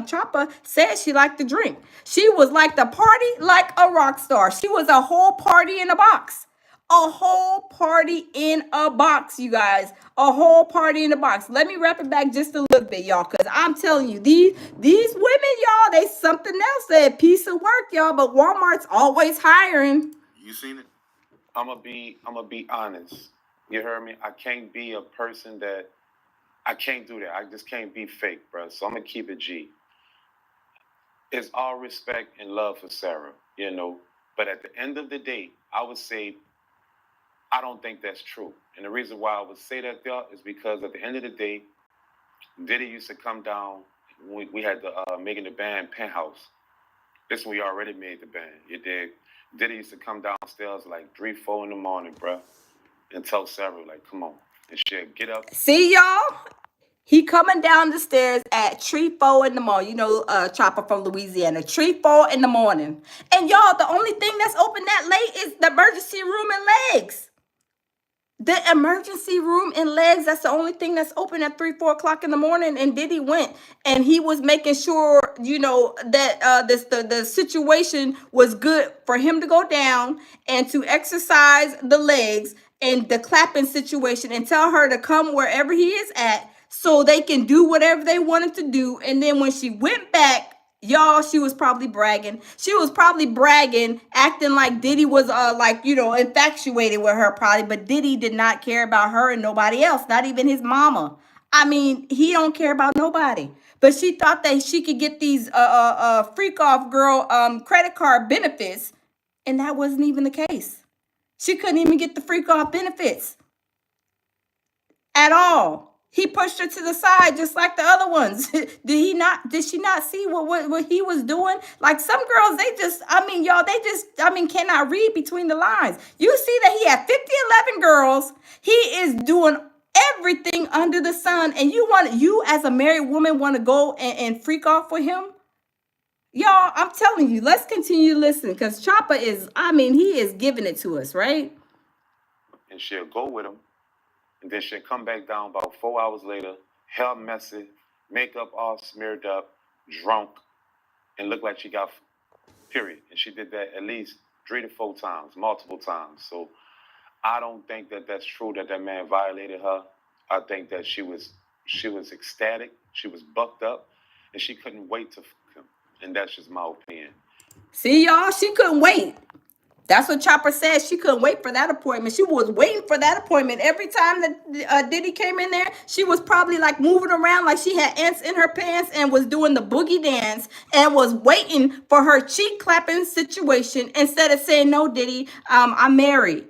Chopper said she liked to drink. She was like the party like a rock star. She was a whole party in a box. A whole party in a box, you guys. A whole party in a box. Let me wrap it back just a little bit, y'all, because I'm telling you, these women, y'all, they something else. They a piece of work, y'all, but Walmart's always hiring. You seen it? I'm gonna be honest. You heard me? I can't be a person that I can't do that. I just can't be fake, bro. So I'm gonna keep it G. It's all respect and love for Sarah, you know. But at the end of the day, I would say I don't think that's true. And the reason why I would say that there is because at the end of the day, Diddy used to come down. We had the making the band penthouse. This when we already made the band. You dig? Diddy used to come downstairs like 3, 4 in the morning, bro, and tell Sarah like, "Come on," and she'd get up. See, y'all? He coming down the stairs at 3, 4 in the morning. You know, Chopper from Louisiana. 3, 4 in the morning. And y'all, the only thing that's open that late is the emergency room and legs. The emergency room and legs, that's the only thing that's open at 3, 4 o'clock in the morning. And Diddy went and he was making sure, you know, that the situation was good for him to go down and to exercise the legs and the clapping situation and tell her to come wherever he is at so they can do whatever they wanted to do. And then when she went back, y'all, she was probably bragging. She was probably bragging, acting like Diddy was infatuated with her probably, but Diddy did not care about her and nobody else, not even his mama. I mean, he don't care about nobody. But she thought that she could get these freak off girl credit card benefits, and that wasn't even the case. She couldn't even get the freak off benefits at all. He pushed her to the side just like the other ones. Did she not see what he was doing? Like some girls, y'all, cannot read between the lines. You see that he had 11 girls. He is doing everything under the sun. And you as a married woman want to go and freak off with him? Y'all, I'm telling you, let's continue to listen because Chopper he is giving it to us, right? And she'll go with him. And then she'll come back down about 4 hours later, hair messy, makeup all smeared up, drunk, and look like she got period. And she did that at least 3 to 4 times, multiple times. So I don't think that that's true that that man violated her. I think that she was ecstatic, she was bucked up, and she couldn't wait to fuck him. And that's just my opinion. See, y'all, she couldn't wait. That's what Chopper said. She couldn't wait for that appointment. She was waiting for that appointment. Every time that Diddy came in there, she was probably like moving around like she had ants in her pants and was doing the boogie dance and was waiting for her cheek clapping situation instead of saying, "No, Diddy, I'm married.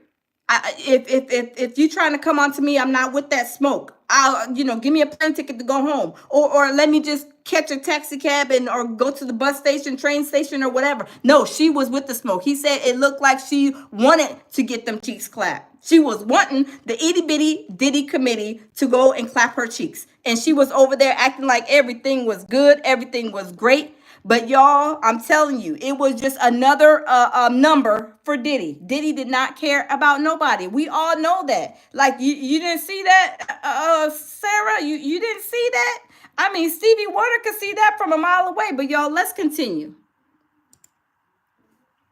If you trying to come on to me, I'm not with that smoke. I'll, give me a plane ticket to go home, or let me just catch a taxi cab or go to the bus station, train station, or whatever." No, she was with the smoke. He said it looked like she wanted to get them cheeks clapped. She was wanting the itty bitty Diddy committee to go and clap her cheeks, and she was over there acting like everything was good, everything was great. But y'all, I'm telling you, it was just another number for Diddy. Diddy did not care about nobody. We all know that. Like, you didn't see that, Sarah? You didn't see that? I mean, Stevie Wonder could see that from a mile away. But y'all, let's continue.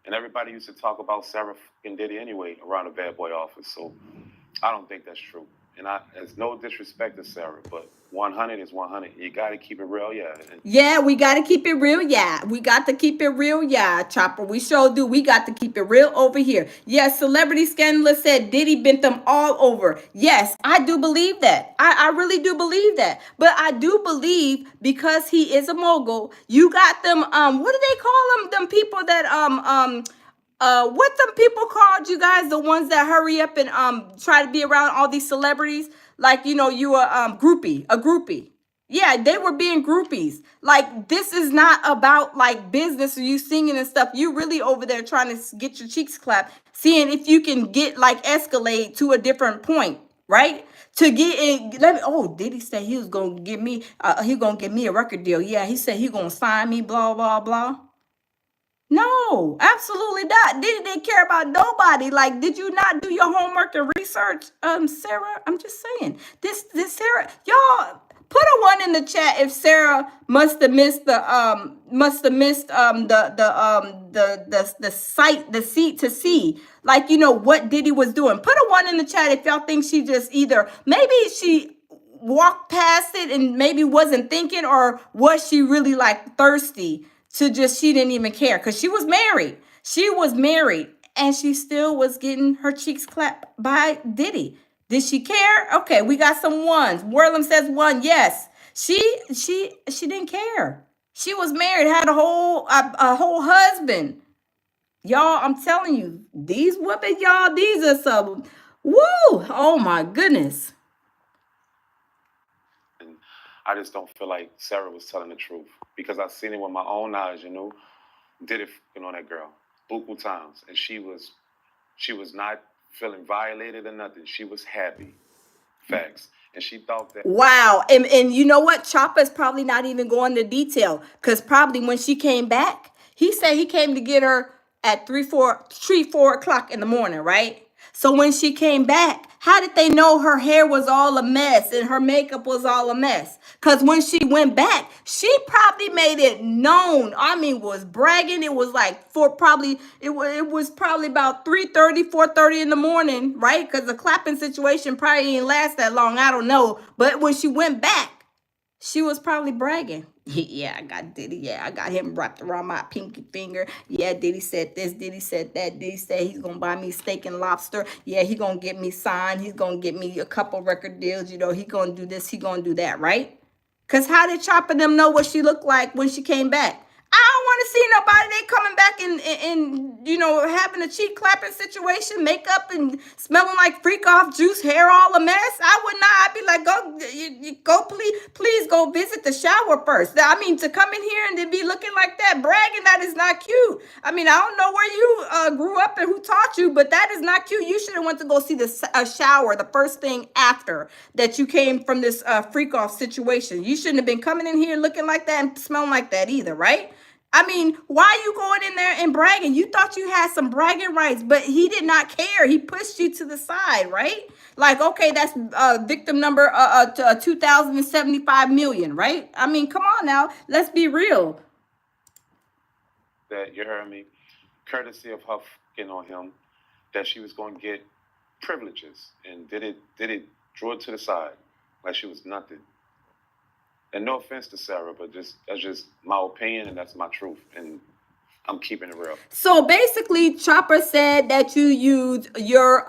And everybody used to talk about Sarah fucking Diddy anyway around the bad boy office. So I don't think that's true. And there's no disrespect to Sarah, but 100 is 100. You got to keep it real, yeah. Yeah, we got to keep it real, yeah. We got to keep it real, yeah, Chopper. We sure do. We got to keep it real over here. Yes, Celebrity Scandalous said Diddy bent them all over. Yes, I do believe that. I really do believe that. But I do believe because he is a mogul, you got them, what do they call them? Them people that, what them people called, you guys, the ones that hurry up and try to be around all these celebrities, like, you a groupie. Yeah, they were being groupies. Like, this is not about like business or you singing and stuff. You really over there trying to get your cheeks clapped, seeing if you can get like escalate to a different point. right? To get in, Diddy said he was gonna give me, a record deal. Yeah, he said he gonna sign me, blah, blah, blah. No, absolutely not. Diddy didn't care about nobody. Like, did you not do your homework and research, Sarah? I'm just saying. This Sarah, y'all put a one in the chat if Sarah must have missed the seat to see, like, what Diddy was doing. Put a one in the chat if y'all think she just either maybe she walked past it and maybe wasn't thinking, or was she really like thirsty to just, she didn't even care, because she was married and she still was getting her cheeks clapped by Diddy. Did she care? Okay, we got some ones. Worlam says one. Yes, she didn't care. She was married, had a whole husband. Y'all, I'm telling you, these women, y'all, these are some, woo, oh my goodness. And I just don't feel like Sarah was telling the truth, because I seen it with my own eyes, did it on that girl buku times, and she was not feeling violated or nothing. She was happy. Facts. And she thought that. Wow. And you know what? Chopper's probably not even going into detail, because probably when she came back, he said he came to get her at 4 o'clock in the morning, right? So when she came back, how did they know her hair was all a mess and her makeup was all a mess? Because when she went back, she probably made it known. I mean, was bragging. It was like it was probably about 3:30, 4:30 in the morning, right? Because the clapping situation probably didn't last that long. I don't know. But when she went back, she was probably bragging. Yeah, I got Diddy. Yeah, I got him wrapped around my pinky finger. Yeah, Diddy said this. Diddy said that. Diddy said he's going to buy me steak and lobster. Yeah, he going to get me signed. He's going to get me a couple record deals. He going to do this. He going to do that, right? Because how did Chopper them know what she looked like when she came back? I don't want to see nobody. They coming back and having a cheek clapping situation, makeup and smelling like freak off juice, hair all a mess. I would not. I'd be like, go, please go visit the shower first. I mean, to come in here and to be looking like that, bragging, that is not cute. I mean, I don't know where you grew up and who taught you, but that is not cute. You should have went to go see the shower the first thing after that you came from this freak off situation. You shouldn't have been coming in here looking like that and smelling like that either, right? I mean, why are you going in there and bragging? You thought you had some bragging rights, but he did not care. He pushed you to the side, right? Like, okay, that's victim number 2,075 million, right? I mean, come on now. Let's be real. That, you heard me, courtesy of her fucking on him, that she was going to get privileges, and did it draw it to the side like she was nothing. And no offense to Sarah, but that's just my opinion, and that's my truth, and I'm keeping it real. So basically, Chopper said that you used your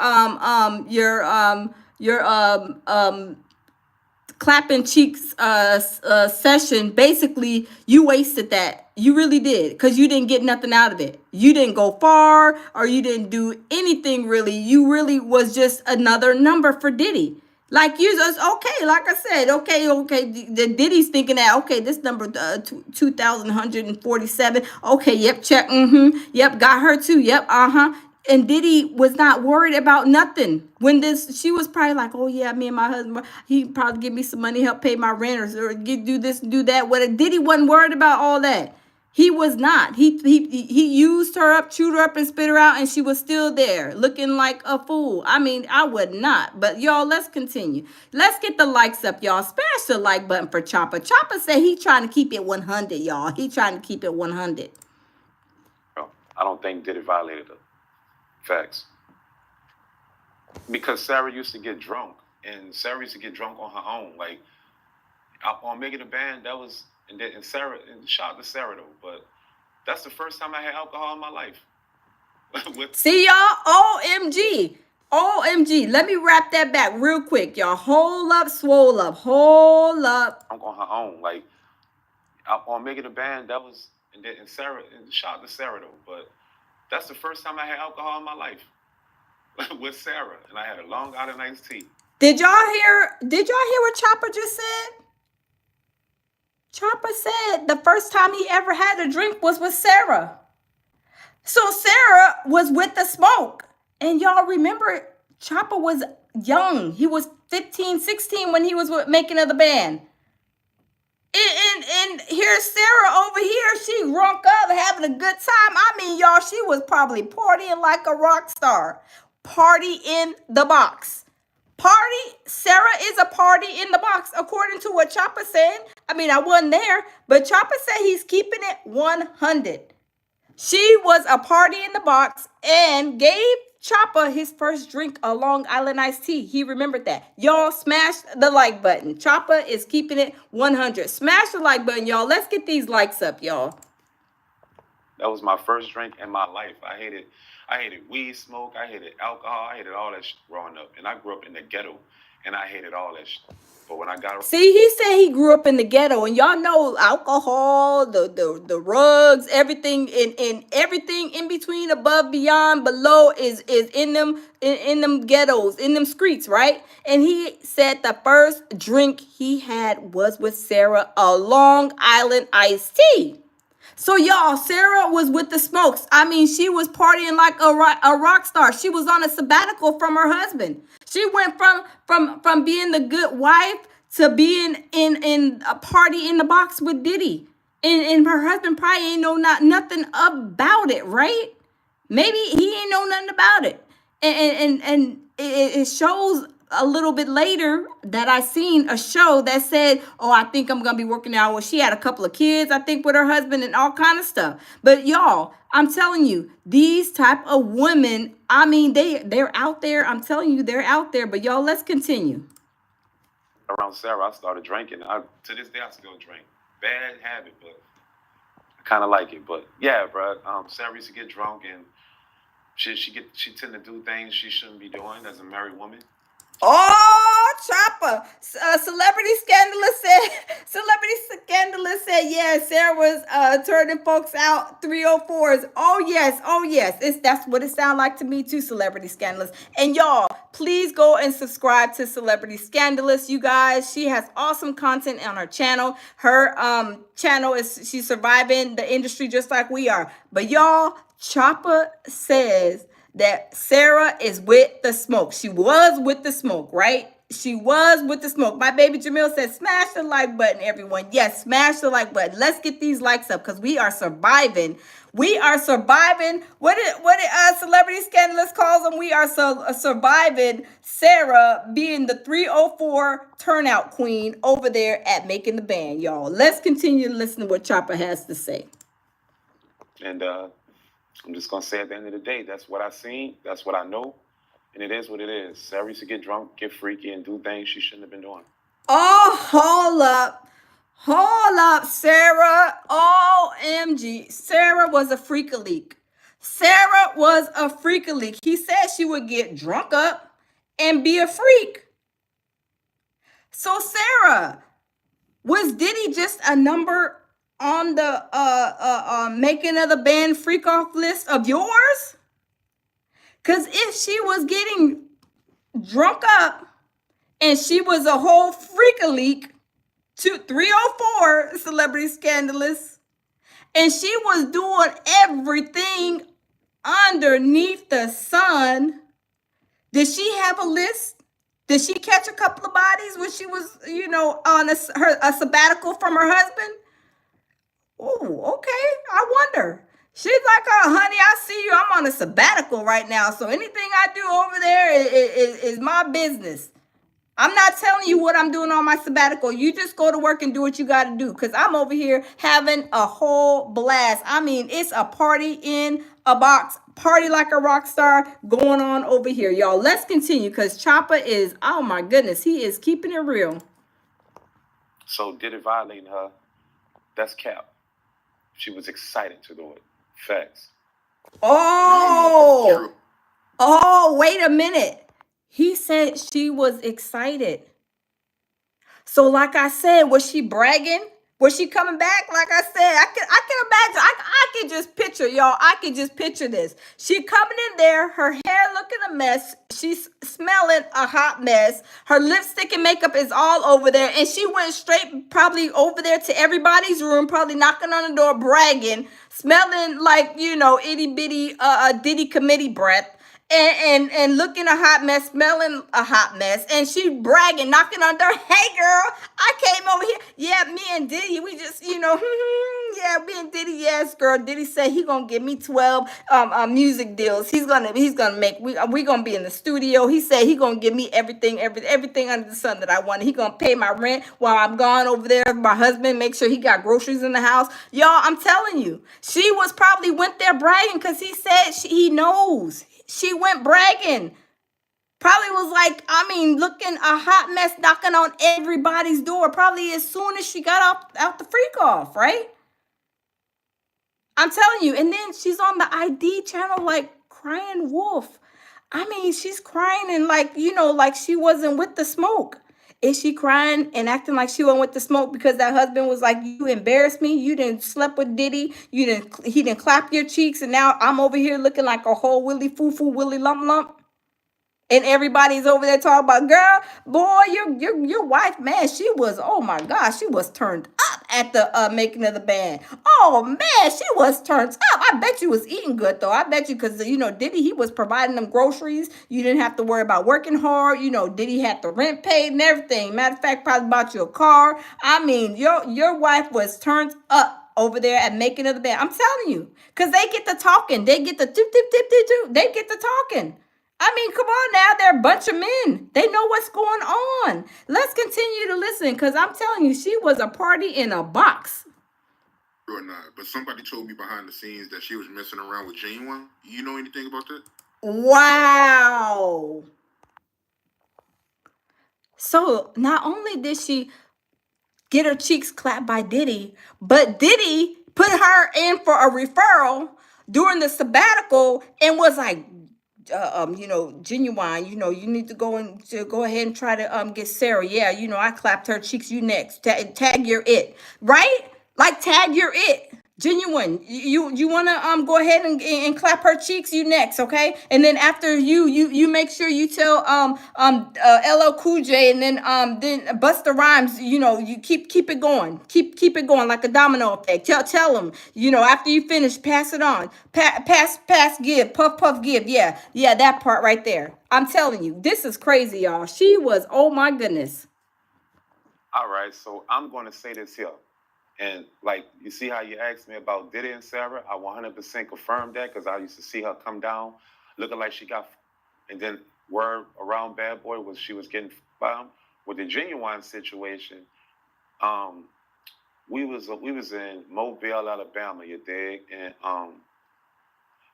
clapping cheeks session. Basically, you wasted that. You really did, because you didn't get nothing out of it. You didn't go far, or you didn't do anything really. You really was just another number for Diddy. Like, you just, okay, like I said, okay, the Diddy's thinking that, okay, this number 2,147, okay, yep, check, yep, got her too, yep, and Diddy was not worried about nothing. When she was probably like, oh yeah, me and my husband, he probably give me some money, help pay my rent, or do this, do that. What Diddy wasn't worried about all that. He was not. He used her up, chewed her up, and spit her out, and she was still there, looking like a fool. I mean, I would not. But y'all, let's continue. Let's get the likes up, y'all. Smash the like button for Chopper. Chopper said he trying to keep it 100, y'all. He trying to keep it 100. I don't think Diddy violated her. Facts. Because Sarah used to get drunk, and Sarah used to get drunk on her own. Like, on Making the Band, that was... And Sarah, and shout out to Sarah though, but that's the first time I had alcohol in my life. See y'all, OMG. Let me wrap that back real quick, y'all. Hold up, swole up, hold up. I'm on her own, like on Making the Band, that was, and Sarah, and shout out to Sarah though, but that's the first time I had alcohol in my life with Sarah, and I had a Long Island iced tea. Did y'all hear what Chopper just said? Chopper said the first time he ever had a drink was with Sarah. So Sarah was with the smoke. And y'all remember, Chopper was young. He was 15, 16 when he was making of the band. And here's Sarah over here. She drunk up, having a good time. I mean, y'all, she was probably partying like a rock star. Party in the box. Party. Sarah is a party in the box, according to what Chopper said. I mean, I wasn't there, but Chopper said he's keeping it 100. She was a party in the box and gave Chopper his first drink, a Long Island iced tea. He remembered that. Y'all smash the like button. Chopper is keeping it 100. Smash the like button, y'all. Let's get these likes up, y'all. That was my first drink in my life. I hated weed smoke. I hated alcohol. I hated all that shit growing up. And I grew up in the ghetto, and I hated all that shit. But when I got... See, he said he grew up in the ghetto, and y'all know alcohol, the rugs, everything in everything in between, above, beyond, below is in them ghettos, in them streets, right? And he said the first drink he had was with Sarah, a Long Island iced tea. So y'all, Sarah was with the smokes. I mean, she was partying like a rock star. She was on a sabbatical from her husband. She went from being the good wife to being in a party in the box with Diddy. And her husband probably ain't know nothing about it, right? Maybe he ain't know nothing about it. And it shows a little bit later that I seen a show that said, oh, I think I'm going to be working out. Well, she had a couple of kids, I think, with her husband and all kind of stuff. But y'all, I'm telling you, these type of women, I mean, they're out there. I'm telling you, they're out there. But y'all, let's continue. Around Sarah, I started drinking. To this day, I still drink. Bad habit, but I kind of like it. But yeah, bro, Sarah used to get drunk, and she tend to do things she shouldn't be doing as a married woman. Oh, Chopper. Celebrity Scandalous said, yeah, Sarah was turning folks out 304s. Oh, yes. That's what it sounds like to me too, Celebrity Scandalous. And y'all, please go and subscribe to Celebrity Scandalous, you guys. She has awesome content on her channel. Her channel she's surviving the industry just like we are. But y'all, Chopper says that Sarah is with the smoke. She was with the smoke, right? She was with the smoke. My baby Jamil said, smash the like button, everyone. Yes, smash the like button. Let's get these likes up because we are surviving. We are surviving. What did Celebrity Scandalous calls them? We are surviving Sarah being the 304 turnout queen over there at Making the Band, y'all. Let's continue to listen to what Chopper has to say. And I'm just going to say at the end of the day, that's what I seen. That's what I know. And it is what it is. Sarah used to get drunk, get freaky, and do things she shouldn't have been doing. Oh, hold up, Sarah. OMG. Sarah was a freak-a-leak. Sarah was a freak-a-leak. He said she would get drunk up and be a freak. So, Sarah, was Diddy just a number on the Making of the Band freak off list of yours? Because if she was getting drunk up and she was a whole freak-a-leak, 304 Celebrity Scandalous, and she was doing everything underneath the sun, did she have a list? Did she catch a couple of bodies when she was, on a sabbatical from her husband? Oh, okay. I wonder. She's like, oh, honey, I see you. I'm on a sabbatical right now. So anything I do over there is my business. I'm not telling you what I'm doing on my sabbatical. You just go to work and do what you got to do. Because I'm over here having a whole blast. I mean, it's a party in a box. Party like a rock star going on over here, y'all. Let's continue because Chopper is, oh my goodness, he is keeping it real. So did it violating her? That's cap. She was excited to do it. Facts. Oh, wait a minute. He said she was excited. So like I said, was she bragging? Was she coming back? Like I said, I can imagine. I can just picture, y'all. I can just picture this. She coming in there, her hair looking a mess. She's smelling a hot mess. Her lipstick and makeup is all over there. And she went straight probably over there to everybody's room, probably knocking on the door, bragging, smelling like, itty bitty Diddy committee breath. and looking a hot mess, smelling a hot mess, and she bragging, knocking on the door. Hey, girl, I came over here. Yeah, me and Diddy, we just, yeah, me and Diddy. Yes, girl. Diddy said he gonna give me 12 music deals. He's gonna make. We gonna be in the studio. He said he gonna give me everything under the sun that I wanted. He gonna pay my rent while I'm gone over there. My husband, make sure he got groceries in the house. Y'all, I'm telling you, she was probably went there bragging because he said he knows. She went bragging. Probably was like, looking a hot mess, knocking on everybody's door. Probably as soon as she got out the freak off, right? I'm telling you. And then she's on the ID channel, like crying wolf. She's crying and like she wasn't with the smoke. Is she crying and acting like she wasn't with the smoke because that husband was like, you embarrassed me, you didn't sleep with Diddy, he didn't clap your cheeks, and now I'm over here looking like a whole willy foo willy lump? And everybody's over there talking about, girl, boy, your wife, man, she was, oh my gosh, she was turned up at the making of the band. Oh man, she was turned up. I bet you was eating good though. I bet you, because Diddy, he was providing them groceries. You didn't have to worry about working hard. Diddy had the rent paid and everything. Matter of fact, probably bought you a car. Your wife was turned up over there at making of the band. I'm telling you, because they get to talking. They get the tip, tip, tip, tip, tip. They get to talking. Come on now. They're a bunch of men. They know what's going on. Let's continue to listen, because I'm telling you, she was a party in a box. Or not, but somebody told me behind the scenes that she was messing around with Genuine. You know anything about that? Wow. So not only did she get her cheeks clapped by Diddy, but Diddy put her in for a referral during the sabbatical and was like, Genuine, you need to go ahead and try to get Sarah. Yeah, I clapped her cheeks. You next. Tag your it, right? Like tag your it. Genuine, you want to go ahead and clap her cheeks. You next, okay? And then after you make sure you tell LL Cool J, and then Busta Rhymes. You keep it going, keep it going like a domino effect. Tell them, after you finish, pass it on. Pass, give, puff, give. Yeah, that part right there. I'm telling you, this is crazy, y'all. She was, oh my goodness. All right, so I'm going to say this here. And like, you see how you asked me about Diddy and Sarah? I 100% confirmed that, because I used to see her come down looking like she got, and then word around Bad Boy was she was getting found. With the Genuine situation, we was in Mobile, Alabama, you dig? And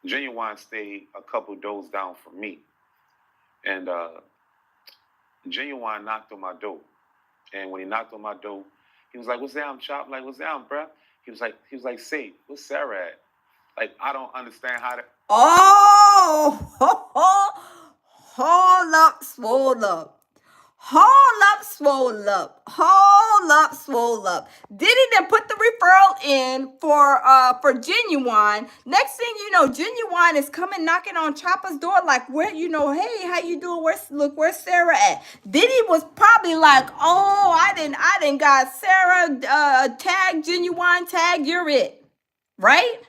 Genuine stayed a couple doors down from me. And Genuine knocked on my door. And when he knocked on my door, he was like, "What's down, Chop?" I'm like, "What's down, bruh?" He was like, "Say, where's Sarah at?" Like, I don't understand how to. Oh, hold up, swole up. Hold up, swole up. Hold up, swole up. Diddy then put the referral in for Genuine. Next thing you know, Genuine is coming knocking on Chopper's door like, where, hey, how you doing? Where's Sarah at? Diddy was probably like, oh, I didn't got Sarah tag Genuine, tag, you're it. Right?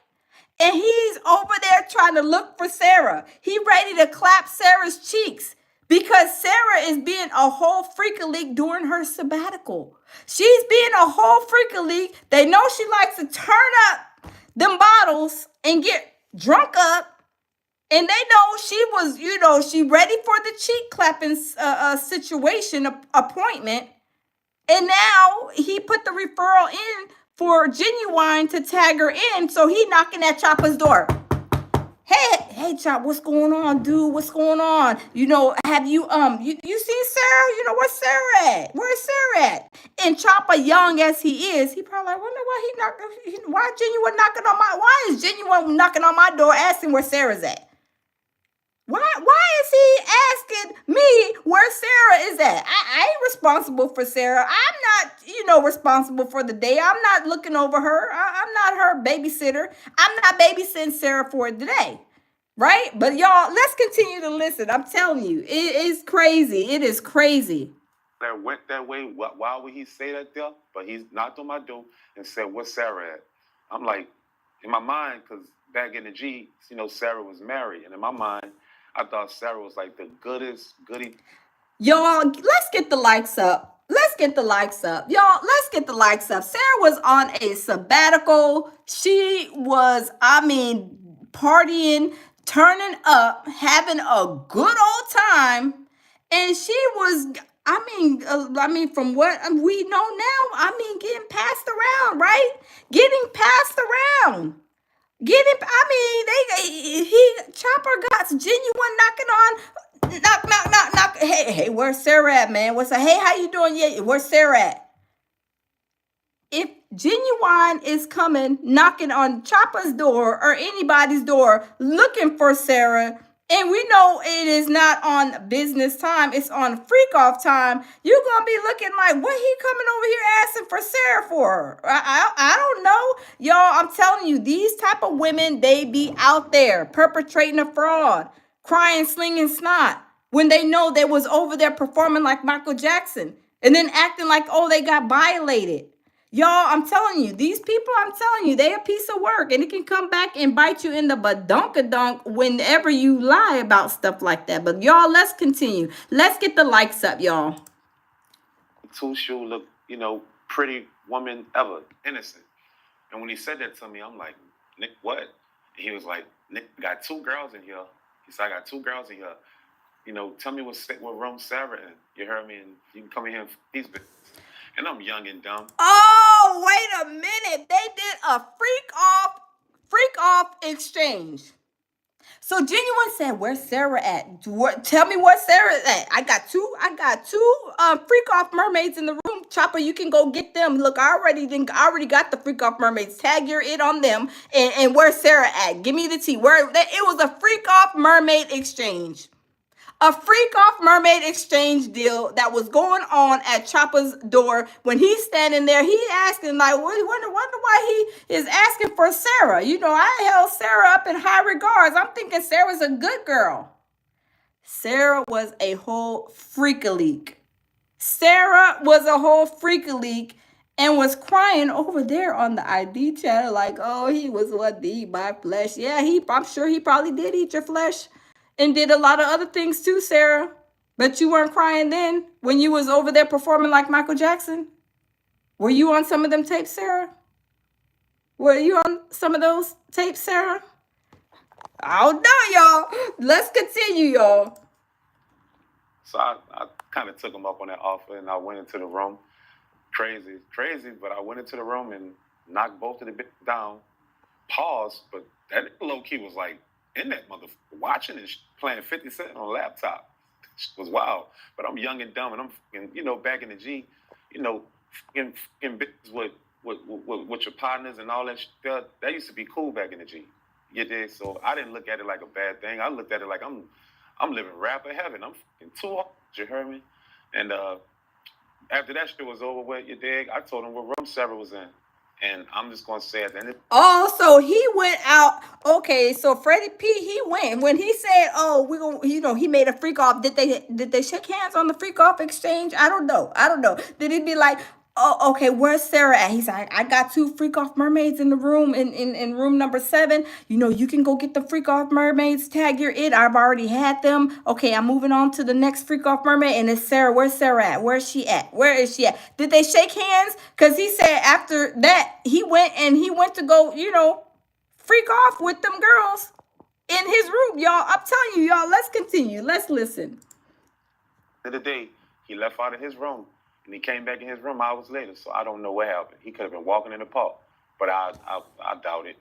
And he's over there trying to look for Sarah. He ready to clap Sarah's cheeks because Sarah is being a whole freaking leak during her sabbatical. She's being a whole freaking leak. They know she likes to turn up them bottles and get drunk up. And they know she was, she ready for the cheek clapping situation, appointment. And now he put the referral in for Genuine to tag her in. So he knocking at Chopper's door. Hey, Chop, what's going on, dude? What's going on? Have you you seen Sarah? Where's Sarah at? Where's Sarah at? And Chopper, young as he is, he probably like, wonder why why is Genuine knocking on my door asking where Sarah's at? Why is he asking me where Sarah is at? I ain't responsible for Sarah. I'm not, responsible for the day. I'm not looking over her. I'm not her babysitter. I'm not babysitting Sarah for the day. Right? But y'all, let's continue to listen. I'm telling you, it is crazy. It is crazy. That went that way. Why would he say that there? But he knocked on my door and said, "Where's Sarah at?" I'm like, in my mind, because back in the G, Sarah was married. And in my mind, I thought Sarah was like the goody. Y'all, let's get the likes up. Let's get the likes up. Y'all, let's get the likes up. Sarah was on a sabbatical. She was, partying, turning up, having a good old time. And she was, from what we know now, getting passed around, right? Getting passed around. Chopper got genuine knocking on, knock. Hey, where's Sarah at, man? Hey, how you doing? Yeah, where's Sarah at? If Genuine is coming, knocking on Chopper's door or anybody's door, looking for Sarah, and we know it is not on business time, it's on freak off time, you're gonna be looking like, what he coming over here asking for Sarah for? I don't know. Y'all, I'm telling you, these type of women, they be out there perpetrating a fraud, crying, slinging snot, when they know they was over there performing like Michael Jackson, and then acting like, oh, they got violated. Y'all, I'm telling you, these people, I'm telling you, they a piece of work, and it can come back and bite you in the badonkadonk whenever you lie about stuff like that. But y'all, let's continue. Let's get the likes up, y'all. Two-shoe look, pretty woman ever, innocent. And when he said that to me, I'm like, Nick, what? And he was like, Nick, got 2 girls in here. He said, I got 2 girls in here. Tell me what room Sarah in. You heard me? And you can come in here and these bitches. And I'm young and dumb. Oh, wait a minute. They did a freak off exchange. So Genuine said, where's Sarah at? Tell me where Sarah's at. I got two freak off mermaids in the room. Chopper, you can go get them. Look, I already got the freak off mermaids. Tag your it on them. And where's Sarah at? Give me the tea. It was a freak off mermaid exchange. A freak off mermaid exchange deal that was going on at Chopper's door. When he's standing there, he asking like, wonder why he is asking for Sarah. I held Sarah up in high regards. I'm thinking Sarah's a good girl. Sarah was a whole freak-a-leak. Sarah was a whole freak-a-leak and was crying over there on the ID channel like, oh, he was what, eat my flesh. Yeah, I'm sure he probably did eat your flesh. And did a lot of other things too, Sarah. But you weren't crying then when you was over there performing like Michael Jackson? Were you on some of them tapes, Sarah? Were you on some of those tapes, Sarah? I don't know, y'all. Let's continue, y'all. So I kind of took him up on that offer, and I went into the room. Crazy, but I went into the room and knocked both of the bitches down. Paused, but that low-key was like, in that motherfucker watching and playing 50 Cent on a laptop. It was wild. But I'm young and dumb, and I'm, back in the G, in business with your partners and all that shit. That used to be cool back in the G. You did. So I didn't look at it like a bad thing. I looked at it like I'm living rapper heaven. I'm fucking 2 hard, you heard me? And after that shit was over with, you dig, I told him what room Sarah was in. And I'm just going to say at the end of so he went out. Okay, so Freddie P, he went. When he said, oh, we're going to, he made a freak off. Did they shake hands on the freak off exchange? I don't know. Did he be like, oh, okay, where's Sarah at? He's like, I got 2 freak off mermaids in the room, in room number 7. You can go get the freak off mermaids. Tag your it. I've already had them. Okay, I'm moving on to the next freak off mermaid. And it's Sarah. Where's Sarah at? Where's she at? Where is she at? Did they shake hands? Because he said after that, he went to go, freak off with them girls in his room. Y'all, I'm telling you, y'all, let's continue. Let's listen. the day, he left out of his room. And he came back in his room hours later, so I don't know what happened. He could have been walking in the park, but I doubt it.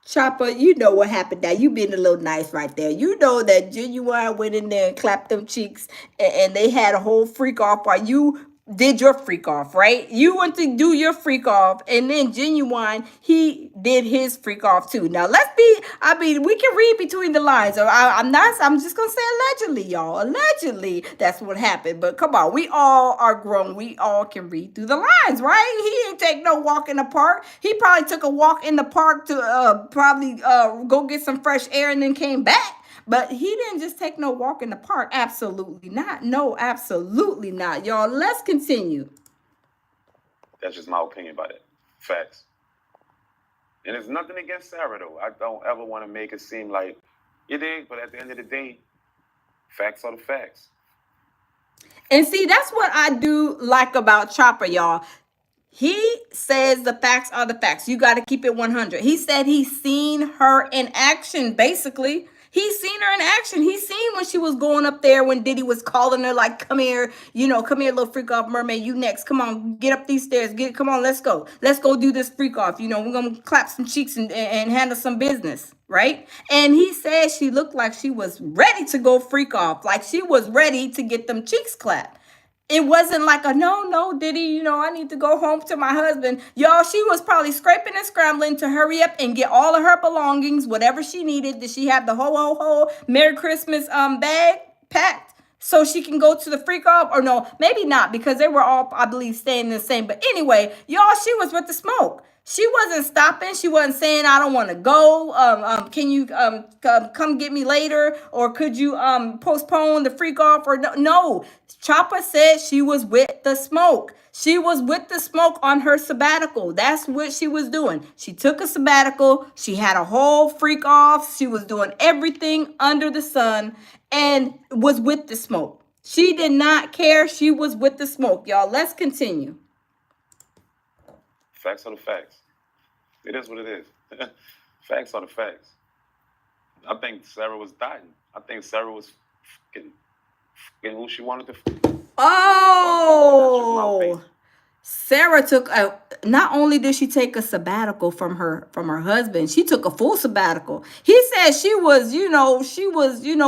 Chopper, you know what happened now. You being a little nice right there. You know that Genuine went in there and clapped them cheeks, and they had a whole freak off while you did your freak off, right? You went to do your freak off, and then Genuine, he did his freak off too. Now we can read between the lines. I'm just gonna say allegedly, y'all. Allegedly, that's what happened. But come on, we all are grown. We all can read through the lines, right? He didn't take no walk in the park. He probably took a walk in the park to go get some fresh air and then came back. But he didn't just take no walk in the park. Absolutely not. No, absolutely not. Y'all, let's continue. That's just my opinion about it. Facts. And it's nothing against Sarah, though. I don't ever want to make it seem like you did, but at the end of the day, Facts are the facts. And see, that's what I do like about Chopper, y'all. He says the facts are the facts. You got to keep it 100. He said he's seen her in action, basically. He's seen her in action. He's seen when she was going up there when Diddy was calling her like, come here, come here, little freak off mermaid. You next. Come on, get up these stairs. Come on, let's go. Let's go do this freak off. We're going to clap some cheeks and handle some business, right? And he said she looked like she was ready to go freak off. Like she was ready to get them cheeks clapped. It wasn't like a no, Diddy, I need to go home to my husband. Y'all, she was probably scraping and scrambling to hurry up and get all of her belongings, whatever she needed. Did she have the ho Merry Christmas bag packed so she can go to the freak off? Or no, maybe not, because they were all, I believe, staying the same. But anyway, y'all, she was with the smoke. She wasn't stopping. She wasn't saying, I don't want to go. Can you come get me later? Or could you postpone the freak off? Or no. Chopper said she was with the smoke. She was with the smoke on her sabbatical. That's what she was doing. She took a sabbatical. She had a whole freak off. She was doing everything under the sun and was with the smoke. She did not care. She was with the smoke, y'all. Let's continue. Facts are the facts. It is what it is. Facts are the facts. I think Sarah was dying. I think Sarah was getting who she wanted to. Oh, Sarah took not only did she take a sabbatical from her husband, she took a full sabbatical. He said she was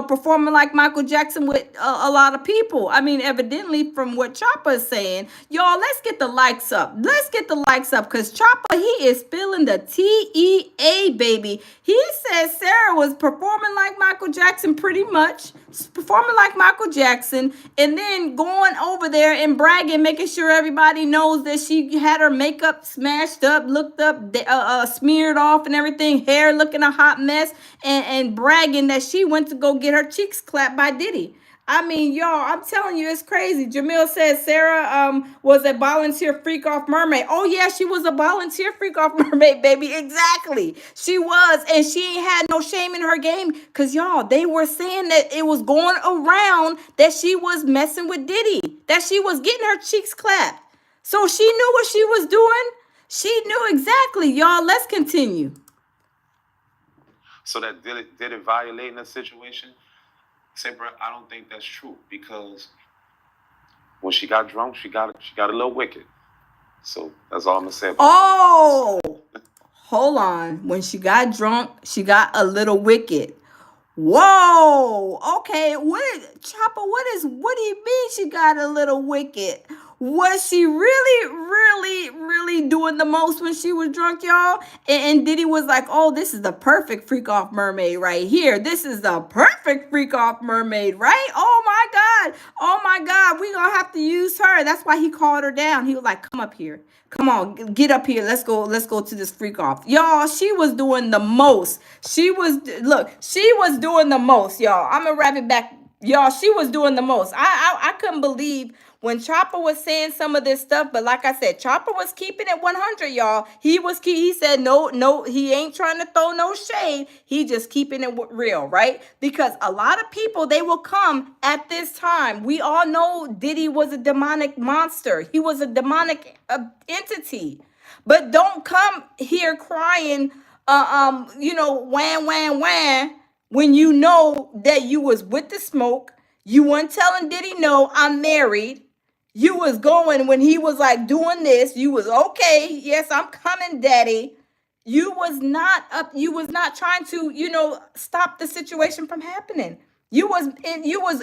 performing like Michael Jackson with a lot of people. I mean, evidently from what Chopper is saying, y'all, let's get the likes up. Let's get the likes up, because Chopper, he is spilling the TEA, baby. He said Sarah was performing like Michael Jackson, pretty much performing like Michael Jackson, and then going over there and bragging, making sure everybody knows that she had her makeup smashed up, looked up, smeared off and everything, hair looking a hot mess, and bragging that she went to go get her cheeks clapped by Diddy. I mean, y'all, I'm telling you, it's crazy. Jamil says Sarah was a volunteer freak off mermaid. Oh, yeah, she was a volunteer freak off mermaid, baby. Exactly. She was. And she ain't had no shame in her game, because, y'all, they were saying that it was going around that she was messing with Diddy, that she was getting her cheeks clapped. So she knew what she was doing. She knew exactly. Y'all, let's continue. So that did it violate in that situation? Say, bro, I don't think that's true, because when she got drunk, she got a little wicked. So that's all I'm gonna say about that. Hold on. When she got drunk, she got a little wicked. Whoa. Okay. Chopper, what do you mean she got a little wicked? Was she really doing the most when she was drunk, y'all? And Diddy was like, oh, this is the perfect freak off mermaid right here. This is the perfect freak off mermaid, right? Oh my God. We gonna have to use her. That's why he called her down. He was like, come up here. Come on, get up here. Let's go to this freak off. Y'all, she was doing the most. She was doing the most, y'all. I'm gonna wrap it back. Y'all, she was doing the most. I couldn't believe when Chopper was saying some of this stuff, but like I said, Chopper was keeping it 100, y'all. He said no, he ain't trying to throw no shade. He just keeping it real, right? Because a lot of people, they will come at this time. We all know Diddy was a demonic monster. He was a demonic entity. But don't come here crying, wham, when you know that you was with the smoke. You weren't telling Diddy, no, I'm married. You was going when he was like doing this. You was okay. Yes, I'm coming, daddy. You was not trying to, stop the situation from happening. You was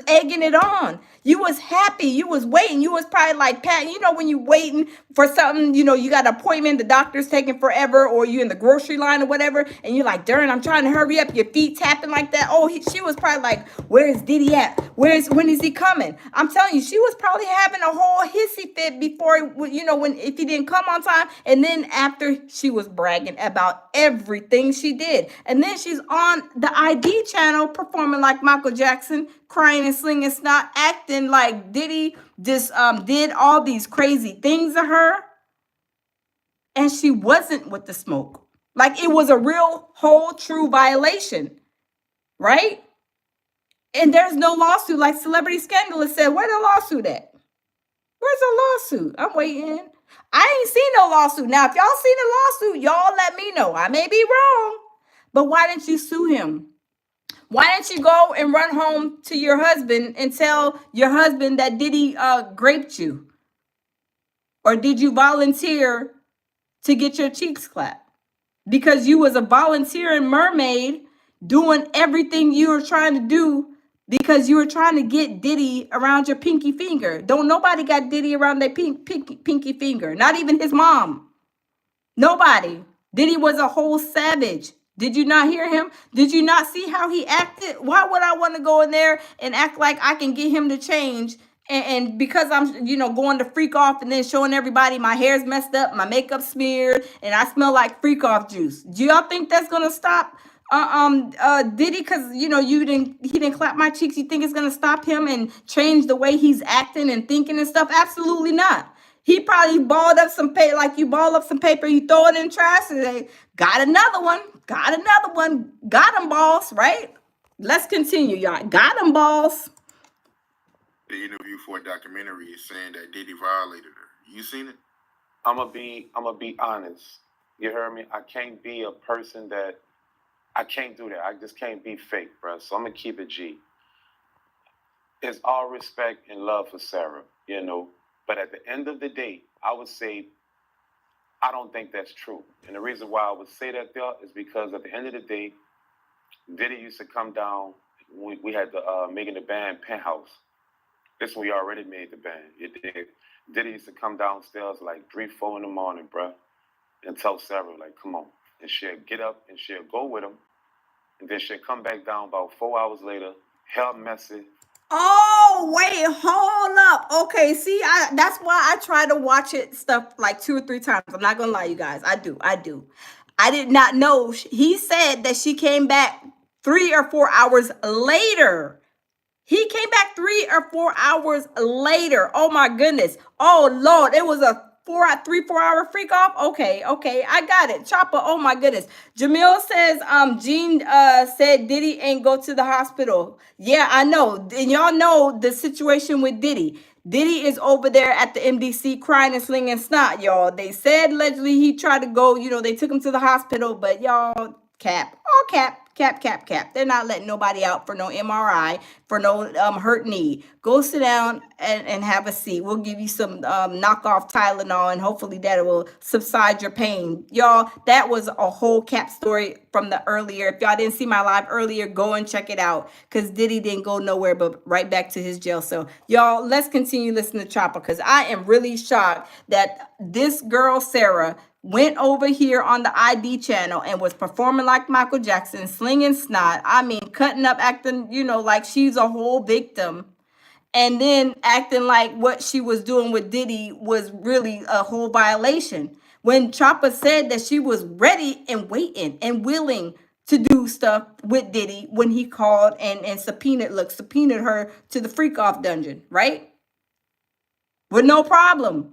egging it on. You was happy. You was waiting. You was probably like, Pat, when you waiting for something, you got an appointment, the doctor's taking forever, or you in the grocery line or whatever, and you're like, darn, I'm trying to hurry up. Your feet tapping like that. Oh, she was probably like, where's Diddy at? When is he coming? I'm telling you, she was probably having a whole hissy fit before, if he didn't come on time. And then after, she was bragging about everything she did. And then she's on the ID channel performing like Michael Jackson, crying and slinging snot, acting like Diddy just did all these crazy things to her, and she wasn't with the smoke. Like it was a real, whole, true violation, right? And there's no lawsuit. Like Celebrity Scandalous said, where the lawsuit at? Where's the lawsuit? I'm waiting. I ain't seen no lawsuit. Now, if y'all seen a lawsuit, y'all let me know. I may be wrong, but why didn't you sue him? Why didn't you go and run home to your husband and tell your husband that Diddy raped you? Or did you volunteer to get your cheeks clapped? Because you was a volunteering mermaid doing everything you were trying to do because you were trying to get Diddy around your pinky finger. Don't nobody got Diddy around their pinky finger. Not even his mom. Nobody. Diddy was a whole savage. Did you not hear him? Did you not see how he acted? Why would I want to go in there and act like I can get him to change? And because I'm, going to freak off and then showing everybody my hair's messed up, my makeup smeared, and I smell like freak off juice. Do y'all think that's gonna stop Diddy? Because he didn't clap my cheeks. You think it's gonna stop him and change the way he's acting and thinking and stuff? Absolutely not. He probably balled up some paper, like you ball up some paper, you throw it in trash, and they got another one, got him, boss, right? Let's continue, y'all. Got him, boss. The interview for a documentary is saying that Diddy violated her. You seen it? I'ma be honest. You heard me? I can't be a person that I can't do that. I just can't be fake, bro. So I'm gonna keep it G. It's all respect and love for Sarah, But at the end of the day, I would say I don't think that's true. And the reason why I would say that there is because at the end of the day, Diddy used to come down. We had the making the band penthouse. This when we already made the band. Diddy used to come downstairs like 3, 4 in the morning, bruh, and tell Sarah, like, come on. And she'll get up and she'll go with him. And then she'll come back down about 4 hours later, hell messy. Oh, wait, hold up. Okay, see, that's why I try to watch it stuff like 2 or 3 times. I'm not gonna lie, you guys. I do. I did not know. He said that she came back 3 or 4 hours later. He came back 3 or 4 hours later. Oh my goodness. Oh Lord, it was a 3-4 hour freak off. Okay, I got it. Chopper. Oh my goodness. Jamil says, Gene said Diddy ain't go to the hospital. Yeah, I know. And y'all know the situation with Diddy. Diddy is over there at the MDC crying and slinging snot, y'all. They said allegedly he tried to go, they took him to the hospital, but y'all, cap. All cap. They're not letting nobody out for no MRI, for no hurt knee. Go sit down and have a seat. We'll give you some knockoff Tylenol, and hopefully that will subside your pain. Y'all, that was a whole cap story from the earlier. If y'all didn't see my live earlier, go and check it out, because Diddy didn't go nowhere but right back to his jail cell. Y'all, let's continue listening to Chopper, because I am really shocked that this girl, Sarah, went over here on the ID channel and was performing like Michael Jackson, slinging snot. I mean, cutting up, acting, like she's a whole victim. And then acting like what she was doing with Diddy was really a whole violation. When Chopper said that she was ready and waiting and willing to do stuff with Diddy when he called and subpoenaed her to the freak off dungeon, right? With no problem.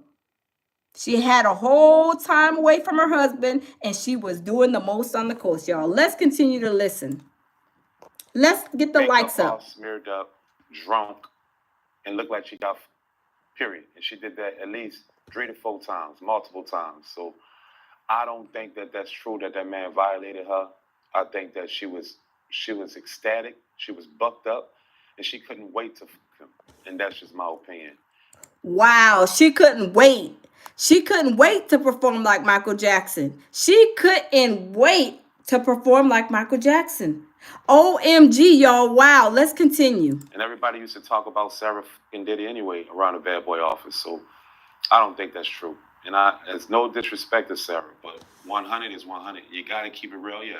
She had a whole time away from her husband, and she was doing the most on the coast, y'all. Let's continue to listen. Let's get the likes up. All smeared up, drunk, and looked like she got, period. And she did that at least 3 to 4 times, multiple times. So I don't think that that's true that man violated her. I think that she was ecstatic, she was bucked up, and she couldn't wait to fuck him. And that's just my opinion. Wow, she couldn't wait. She couldn't wait to perform like Michael Jackson. She couldn't wait to perform like Michael Jackson. OMG, y'all. Wow, let's continue. And everybody used to talk about Sarah and Diddy anyway around the Bad Boy office. So I don't think that's true. And it's no disrespect to Sarah, but 100 is 100. You got to keep it real, yeah.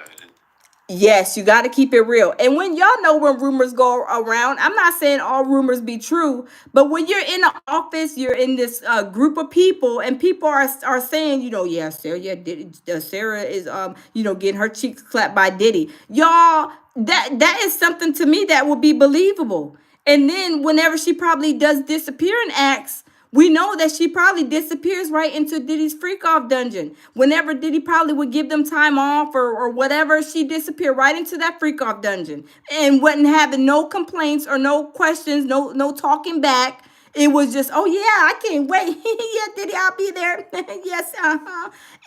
Yes, you got to keep it real. And when y'all know when rumors go around, I'm not saying all rumors be true, but when you're in the office, you're in this group of people, and people are saying, yeah, Sarah, Sarah is, getting her cheeks clapped by Diddy. Y'all, that is something to me that would be believable. And then whenever she probably does disappearing acts, We know that she probably disappears right into Diddy's freak off dungeon. Whenever Diddy probably would give them time off or whatever, she disappeared right into that freak off dungeon and wasn't having no complaints or no questions, no talking back. It was just, oh yeah, I can't wait. Yeah, Diddy, I'll be there. Yes,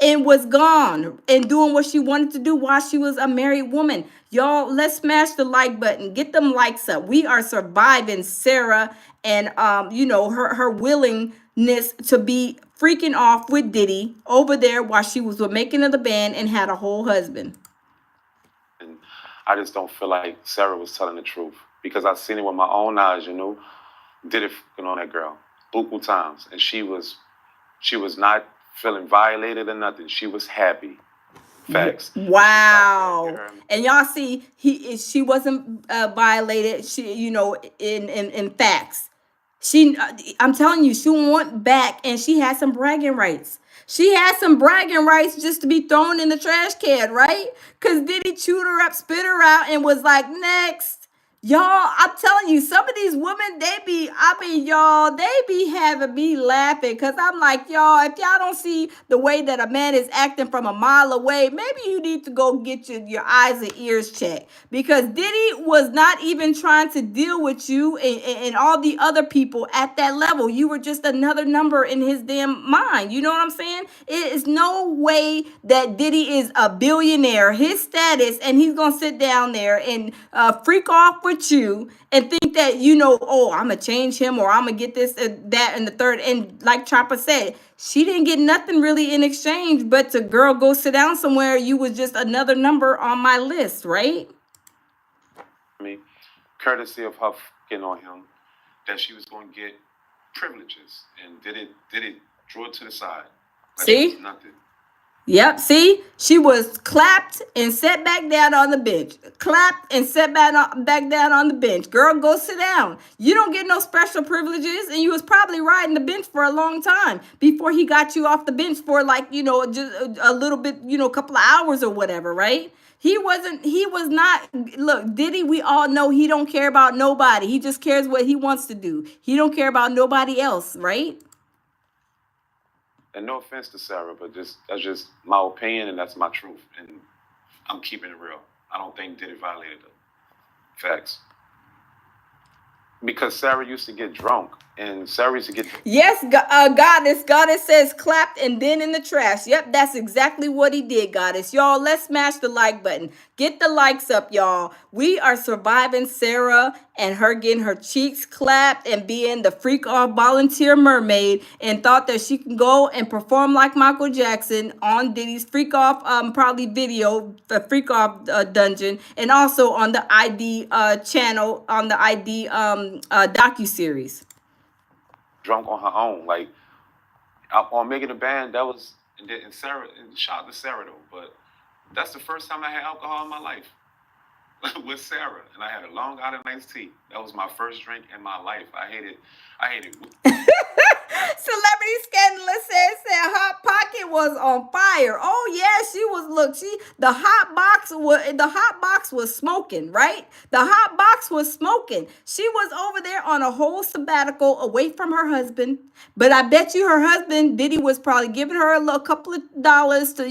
and was gone and doing what she wanted to do while she was a married woman. Y'all, let's smash the like button. Get them likes up. We are surviving Sarah and her willingness to be freaking off with Diddy over there while she was with making of the band and had a whole husband. And I just don't feel like Sarah was telling the truth because I seen it with my own eyes, did it on that girl buku times, and she was not feeling violated or nothing. She was happy. Facts. Wow. And y'all see, she wasn't violated. She, in facts. I'm telling you, she went back and she had some bragging rights. She had some bragging rights just to be thrown in the trash can, right? Because Diddy chewed her up, spit her out, and was like, next. Y'all, I'm telling you, some of these women, they be having me laughing because I'm like, y'all, if y'all don't see the way that a man is acting from a mile away, maybe you need to go get your eyes and ears checked because Diddy was not even trying to deal with you and all the other people at that level. You were just another number in his damn mind. You know what I'm saying? It is no way that Diddy is a billionaire, his status, and he's going to sit down there and freak off with you and think that, oh, I'm going to change him or I'm going to get this and that and the third. And like Chopper said, she didn't get nothing really in exchange but to, girl, go sit down somewhere. You was just another number on my list, right? I mean, courtesy of her fucking on him, that she was going to get privileges and did it drew it to the side. Like see? Nothing. Yep, see? She was clapped and set back down on the bench. Clapped and set back down on the bench. Girl, go sit down. You don't get no special privileges, and you was probably riding the bench for a long time before he got you off the bench for just a little bit, a couple of hours or whatever, right? He was not, look, Diddy, we all know he don't care about nobody. He just cares what he wants to do. He don't care about nobody else, right? And no offense to Sarah, but that's just my opinion and that's my truth. And I'm keeping it real. I don't think Diddy violated her. Facts. Because Sarah used to get drunk. And Sarah used to get... Yes, Goddess says clapped and then in the trash. Yep, that's exactly what he did, Goddess. Y'all, let's smash the like button. Get the likes up, y'all. We are surviving Sarah and her getting her cheeks clapped and being the freak off volunteer mermaid and thought that she can go and perform like Michael Jackson on Diddy's freak off probably video, the freak off dungeon, and also on the ID channel, on the ID docuseries. Drunk on her own, like on making a band. That was and Sarah. And shout out to Sarah though, but that's the first time I had alcohol in my life with Sarah, and I had a Long Island iced tea. That was my first drink in my life. I hated. Celebrity Scandalous said Hot Pocket was on fire. Oh yeah, she was. Look, the hot box was smoking, right? The hot box was smoking. She was over there on a whole sabbatical away from her husband. But I bet you her husband, Diddy, was probably giving her a couple of dollars to,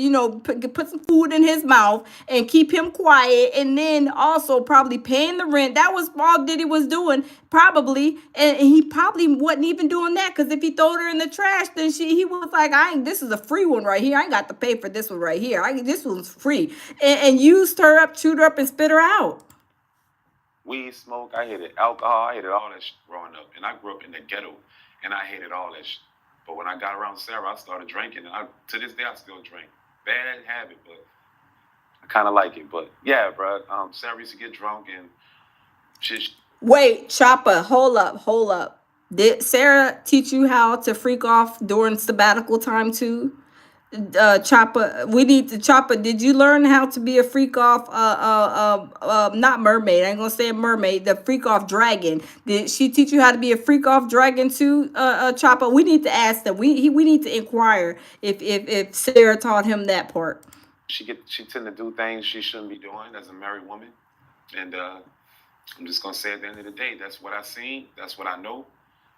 put some food in his mouth and keep him quiet. And then also probably paying the rent. That was all Diddy was doing, probably. And he probably wasn't even doing that because if he throwed her in the trash, then he was like, this is a free one right here. I ain't got to pay for this one right here. This one's free. And used her up, chewed her up, and spit her out. Weed, smoke, I hated alcohol, I hated all that shit growing up. And I grew up in the ghetto, and I hated all that shit. But when I got around Sarah, I started drinking, and to this day, I still drink. Bad habit, but I kind of like it. But yeah, bro, Sarah used to get drunk and shit. Wait, Chopper, hold up. Did Sarah teach you how to freak off during sabbatical time too? Chopper, did you learn how to be a freak off not mermaid, I ain't gonna say a mermaid, the freak off dragon? Did she teach you how to be a freak off dragon too, Chopper? We need to ask them. We need to inquire if Sarah taught him that part. She tend to do things she shouldn't be doing as a married woman, and I'm just gonna say at the end of the day, that's what I seen, that's what I know,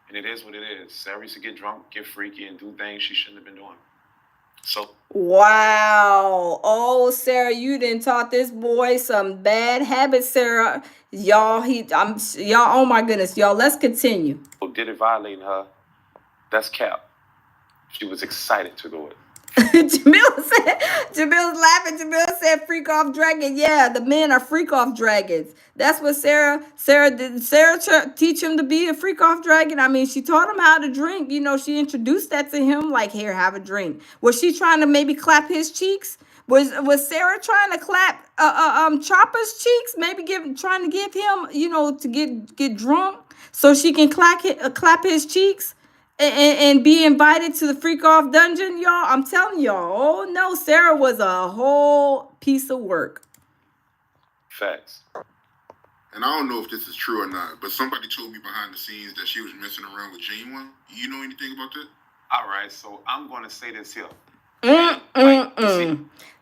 And it is what it is. Sarah used to get drunk, get freaky, and do things she shouldn't have been doing. So Wow. Oh, Sarah, you done taught this boy some bad habits, Sarah. Y'all, y'all, oh my goodness, y'all, let's continue. Diddy violating her, that's cap. She was excited to do it. Jamil's laughing. Jamil said freak off dragon. Yeah, the men are freak off dragons. That's what Sarah did. Sarah teach him to be a freak off dragon. I mean, she taught him how to drink. You know, she introduced that to him, like, here, have a drink. Was she trying to maybe clap his cheeks? Was Sarah trying to clap Chopper's cheeks? Maybe trying to give him, you know, to get drunk so she can clap his cheeks? And be invited to the freak off dungeon, y'all. I'm telling y'all. Oh no, Sarah was a whole piece of work. Facts. And I don't know if this is true or not, but somebody told me behind the scenes that she was messing around with Genuine. You know anything about that? All right, so I'm going to say this here.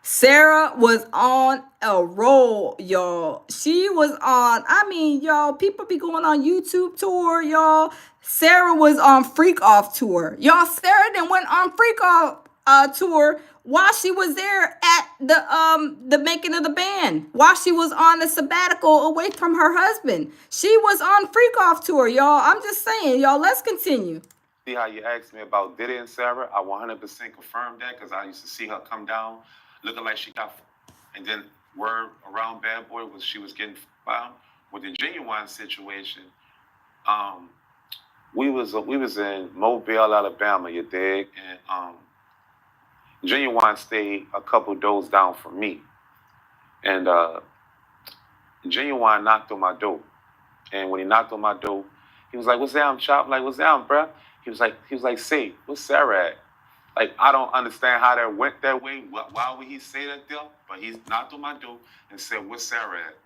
Sarah was on a roll, y'all. She was on, I mean, y'all, people be going on YouTube tour, y'all. Sarah was on freak off tour. Y'all, Sarah then went on freak off tour while she was there at the making of the band, while she was on a sabbatical away from her husband. She was on freak off tour, y'all. I'm just saying, y'all, let's continue. See how you asked me about Diddy and Sarah? I 100% confirmed that because I used to see her come down looking like she got, and then word around Bad Boy was she was getting found. With the Genuine situation, we was in Mobile, Alabama, you dig, and Genuine stayed a couple doors down from me, and Genuine knocked on my door, and when he knocked on my door, he was like, "What's down, Chop?" Like, "What's down, bruh?" He was like, "Say, what's Sarah at?" Like, I don't understand how that went that way. Why would he say that there? But he knocked on my door and said, "What's Sarah at?"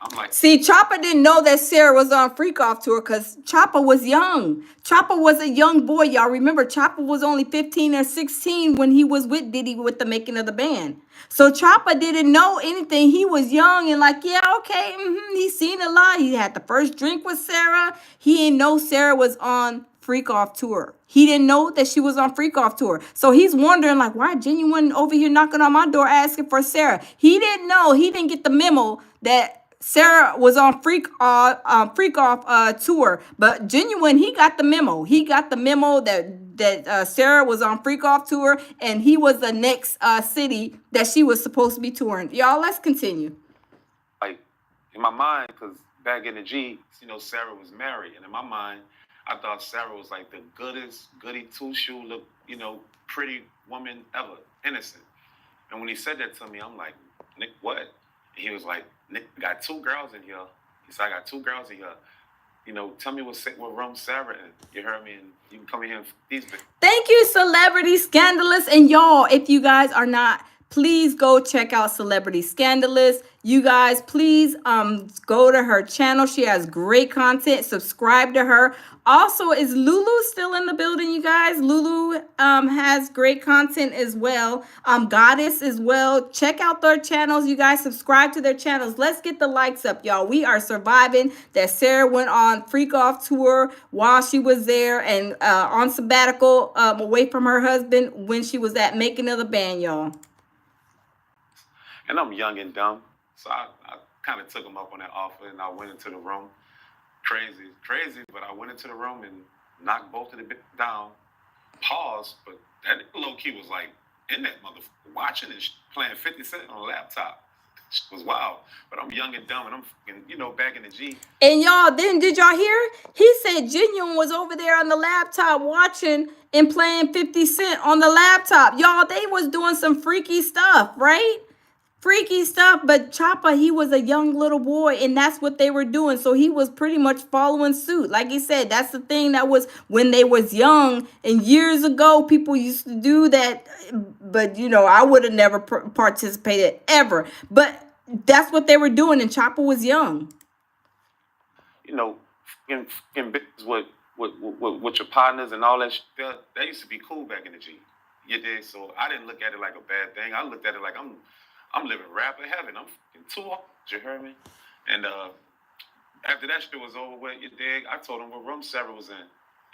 I'm like, see, Chopper didn't know that Sarah was on freak off tour because Chopper was young. Chopper was a young boy, y'all. Remember, Chopper was only 15 or 16 when he was with Diddy with the making of the band. So Chopper didn't know anything. He was young and like, yeah, okay, he's seen a lot. He had the first drink with Sarah. He didn't know Sarah was on freak off tour. He didn't know that she was on freak off tour. So he's wondering like, why Genuine over here knocking on my door asking for Sarah? He didn't know. He didn't get the memo that Sarah was on freak off tour, but Genuine, he got the memo. He got the memo that Sarah was on freak off tour, and he was the next city that she was supposed to be touring. Y'all, let's continue. like in my mind, because back in the G, you know, Sarah was married, and in my mind, I thought Sarah was like the goodest, goody two-shoe, look, you know, pretty woman ever, innocent. And when he said that to me, I'm like, "Nick, what?" And he was like, "Nick, got 2 girls in here." He said, "I got 2 girls in here. You know, tell me what room Sarah in." You heard me? And you can come in here and these. Thank you, Celebrity Scandalous. And y'all, if you guys are not, please go check out Celebrity Scandalous. You guys, please go to her channel. She has great content. Subscribe to her. Also, is Lulu still in the building, you guys? Lulu has great content as well. Goddess as well. Check out their channels, you guys. Subscribe to their channels. Let's get the likes up, y'all. We are surviving that Sarah went on freak off tour while she was there and on sabbatical away from her husband when she was at making of the band, y'all. And I'm young and dumb, so I kind of took him up on that offer, and I went into the room. Crazy, but I went into the room and knocked both of the bits down. Paused, but that low key was like in that motherfucker watching and playing 50 Cent on a laptop. It was wild, but I'm young and dumb, and I'm, you know, back in the G. And y'all, then did y'all hear? He said Genuine was over there on the laptop watching and playing 50 Cent on the laptop. Y'all, they was doing some freaky stuff, right? Freaky stuff, but Chopper, he was a young little boy, and that's what they were doing. So he was pretty much following suit. Like he said, that's the thing that was when they was young, and years ago, people used to do that. But, you know, I would have never participated ever. But that's what they were doing, and Chopper was young. You know, in business with your partners and all that shit, that used to be cool back in the G. You did. So I didn't look at it like a bad thing. I looked at it like I'm living rapper heaven. I'm fucking 2 hours, you heard me? And after that shit was over with, you dig, I told him what room Sarah was in.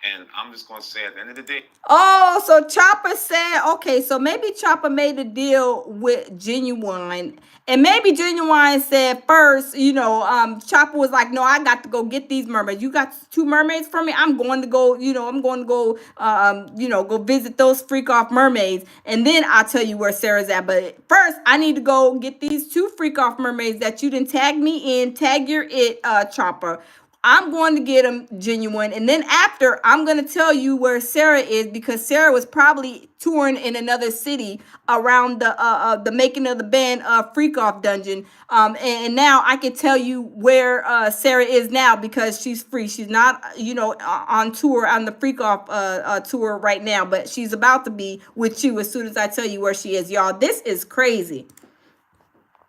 And I'm just gonna say, at the end of the day, Oh, so Chopper said, okay, so maybe Chopper made a deal with Genuine. And maybe Genuine said first, Chopper was like, no, I got to go get these mermaids. You got 2 mermaids for me? I'm going to go, I'm going to go, go visit those freak off mermaids. And then I'll tell you where Sarah's at. But first, I need to go get these 2 freak off mermaids that you didn't tag me in. Tag your it, Chopper. I'm going to get them Genuine. And then after, I'm going to tell you where Sarah is, because Sarah was probably touring in another city around the making of the band Freak Off Dungeon. And now I can tell you where Sarah is now, because she's free. She's not, on tour, on the Freak Off tour right now, but she's about to be with you as soon as I tell you where she is, y'all. This is crazy.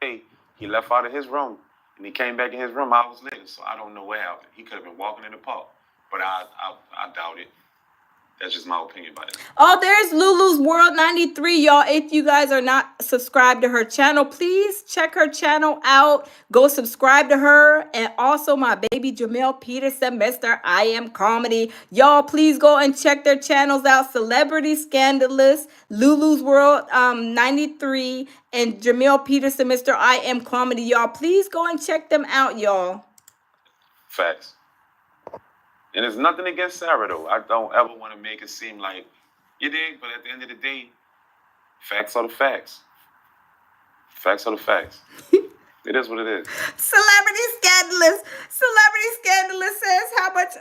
hey, he left out of his room and he came back in his room hours later. So I don't know what happened. He could have been walking in the park, but I doubt it. That's just my opinion about it. Oh, there's Lulu's World 93, y'all. If you guys are not subscribed to her channel, please check her channel out. Go subscribe to her. And also my baby Jamel Peterson, Mr. I Am Comedy. Y'all, please go and check their channels out. Celebrity Scandalous, Lulu's World 93, and Jamel Peterson, Mr. I Am Comedy. Y'all, please go and check them out, y'all. Facts. And it's nothing against Sarah, though. I don't ever want to make it seem like you did, but at the end of the day, facts are the facts. Facts are the facts. It is what it is. Celebrity Scandalous. Celebrity Scandalous says how much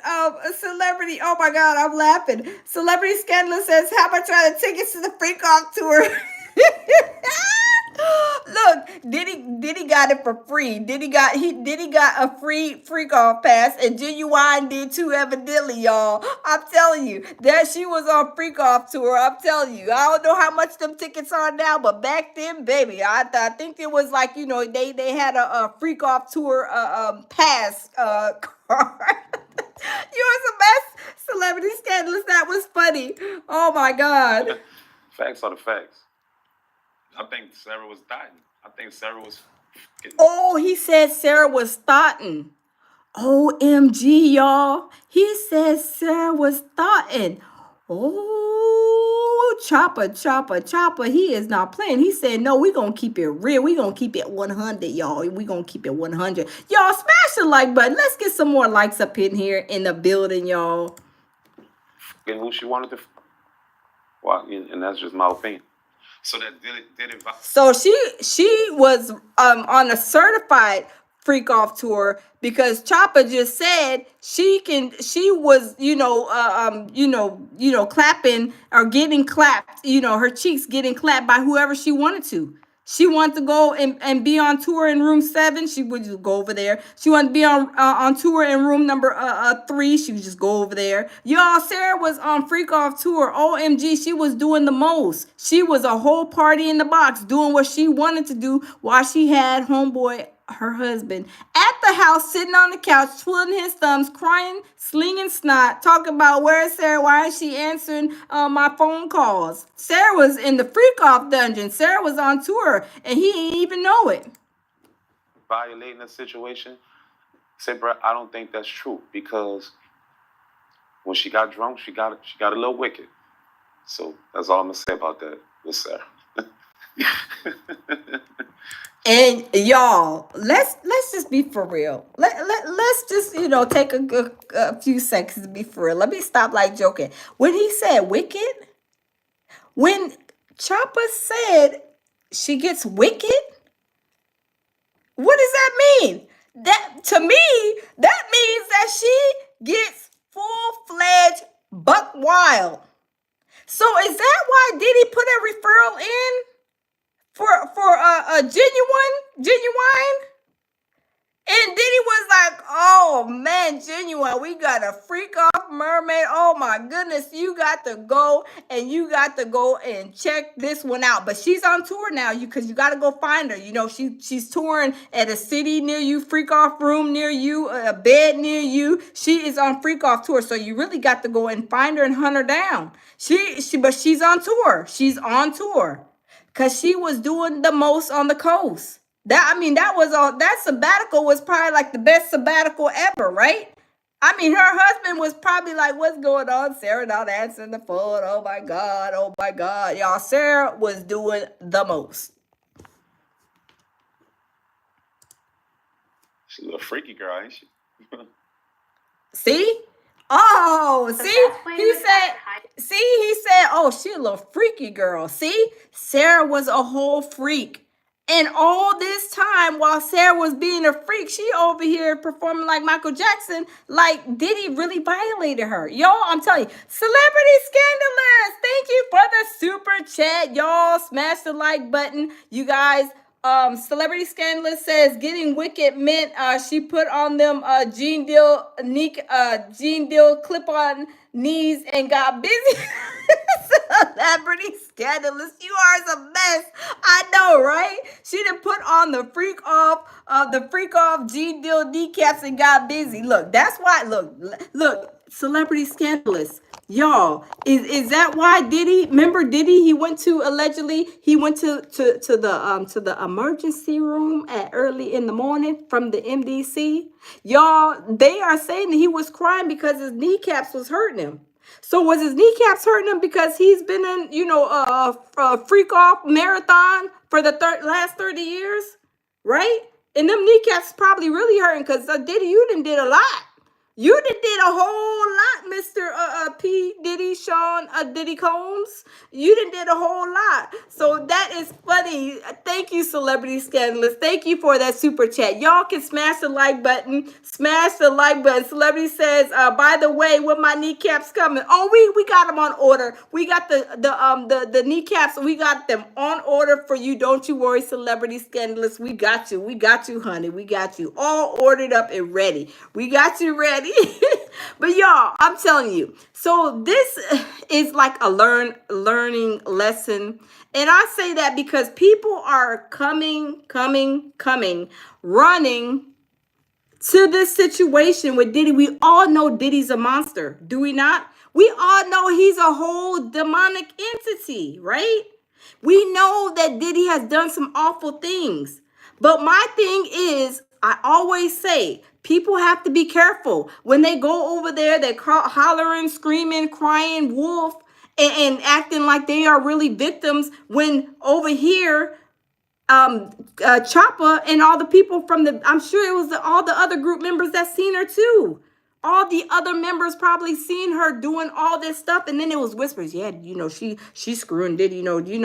celebrity. Oh my God, I'm laughing. Celebrity Scandalous says how much are the tickets to the Freak Off tour? Look, Diddy got it for free. Diddy got a free Freak Off pass, and Genuine did too, evidently, y'all. I'm telling you that she was on Freak Off tour. I'm telling you, I don't know how much them tickets are now, but back then, baby, I think it was like, they had a Freak Off tour pass card. You was the best. Celebrity Scandalous. That was funny. Oh my God. Facts are the facts. I think Sarah was dying. I think Sarah was. Oh, he said Sarah was thoughtin'. OMG, y'all. He said Sarah was thoughtin'. Oh, Chopper. He is not playing. He said, no, we going to keep it real. We going to keep it 100, y'all. We going to keep it 100. Y'all, smash the like button. Let's get some more likes up in here in the building, y'all. And who she wanted to. Well, and that's just my opinion. So that did it. So she was on a certified Freak Off tour, because Chopper just said she was clapping or getting clapped, her cheeks getting clapped by whoever she wanted to. She wanted to go and be on tour in room 7. She would just go over there. She wanted to be on tour in room number 3. She would just go over there. Y'all, Sarah was on Freak Off tour. OMG, she was doing the most. She was a whole party in the box, doing what she wanted to do while she had homeboy, her husband, at the house, sitting on the couch, twiddling his thumbs, crying, slinging snot, talking about, where's Sarah? Why is she answering my phone calls? Sarah was in the Freak Off dungeon. Sarah was on tour, and he didn't even know it. Violating the situation. Say, bro, I don't think that's true, because when she got drunk, she got a little wicked. So that's all I'm gonna say about that with Sarah. And y'all, let's just be for real. Let's just take a few seconds to be for real. Let me stop like joking. When he said wicked, when Chopper said she gets wicked, what does that mean? That, to me, that means that she gets full-fledged buck wild. So is that why Diddy put a referral in for a genuine? And Diddy was like, oh man, Genuine, we got a Freak Off mermaid. Oh my goodness, you got to go and check this one out. But she's on tour now, because you got to go find her. She's touring at a city near you, Freak Off room near you, a bed near you. She is on Freak Off tour, so you really got to go and find her and hunt her down. But she's on tour. She's on tour because she was doing the most on the coast. That sabbatical was probably like the best sabbatical ever, right? I mean, her husband was probably like, what's going on? Sarah not answering the phone. Oh my God. Oh my God. Y'all, Sarah was doing the most. She's a freaky girl, ain't she? See? Oh, he said, oh, she a little freaky girl. See? Sarah was a whole freak. And all this time, while Sarah was being a freak, she over here performing like Michael Jackson, like Diddy really violated her. Y'all, I'm telling you, celebrity scandalous. Thank you for the super chat. Y'all, smash the like button. You guys, celebrity scandalous says getting wicked meant she put on them Jean Deal clip on knees and got busy. Celebrity scandalous, you are a mess. I know, right? She done put on the freak off Jean Deal kneecaps and got busy. Look, that's why. Look, celebrity scandalous. Y'all, is that why Diddy? Remember Diddy? He went to the emergency room at early in the morning from the MDC. Y'all, they are saying that he was crying because his kneecaps was hurting him. So was his kneecaps hurting him because he's been in, a freak off marathon for the last 30 years, right? And them kneecaps probably really hurting because Diddy, you did a lot. You did a whole lot, Mr. P. Diddy, Sean Diddy Combs. You did a whole lot. So that is funny. Thank you, Celebrity Scandalous. Thank you for that super chat. Y'all can smash the like button. Smash the like button. Celebrity says, by the way, when my kneecaps coming? Oh, we got them on order. We got the kneecaps. We got them on order for you. Don't you worry, Celebrity Scandalous. We got you. We got you, honey. We got you all ordered up and ready. We got you ready. But y'all, I'm telling you, so this is like a learning lesson. And I say that because people are coming, running to this situation with Diddy. We all know Diddy's a monster, do we not? We all know he's a whole demonic entity, right? We know that Diddy has done some awful things. But my thing is, I always say, people have to be careful. When they go over there, they're hollering, screaming, crying, wolf, and acting like they are really victims. When over here, Choppa and all the people from I'm sure it was all the other group members that seen her too. All the other members probably seen her doing all this stuff, and then it was whispers. Yeah, she's screwing Diddy.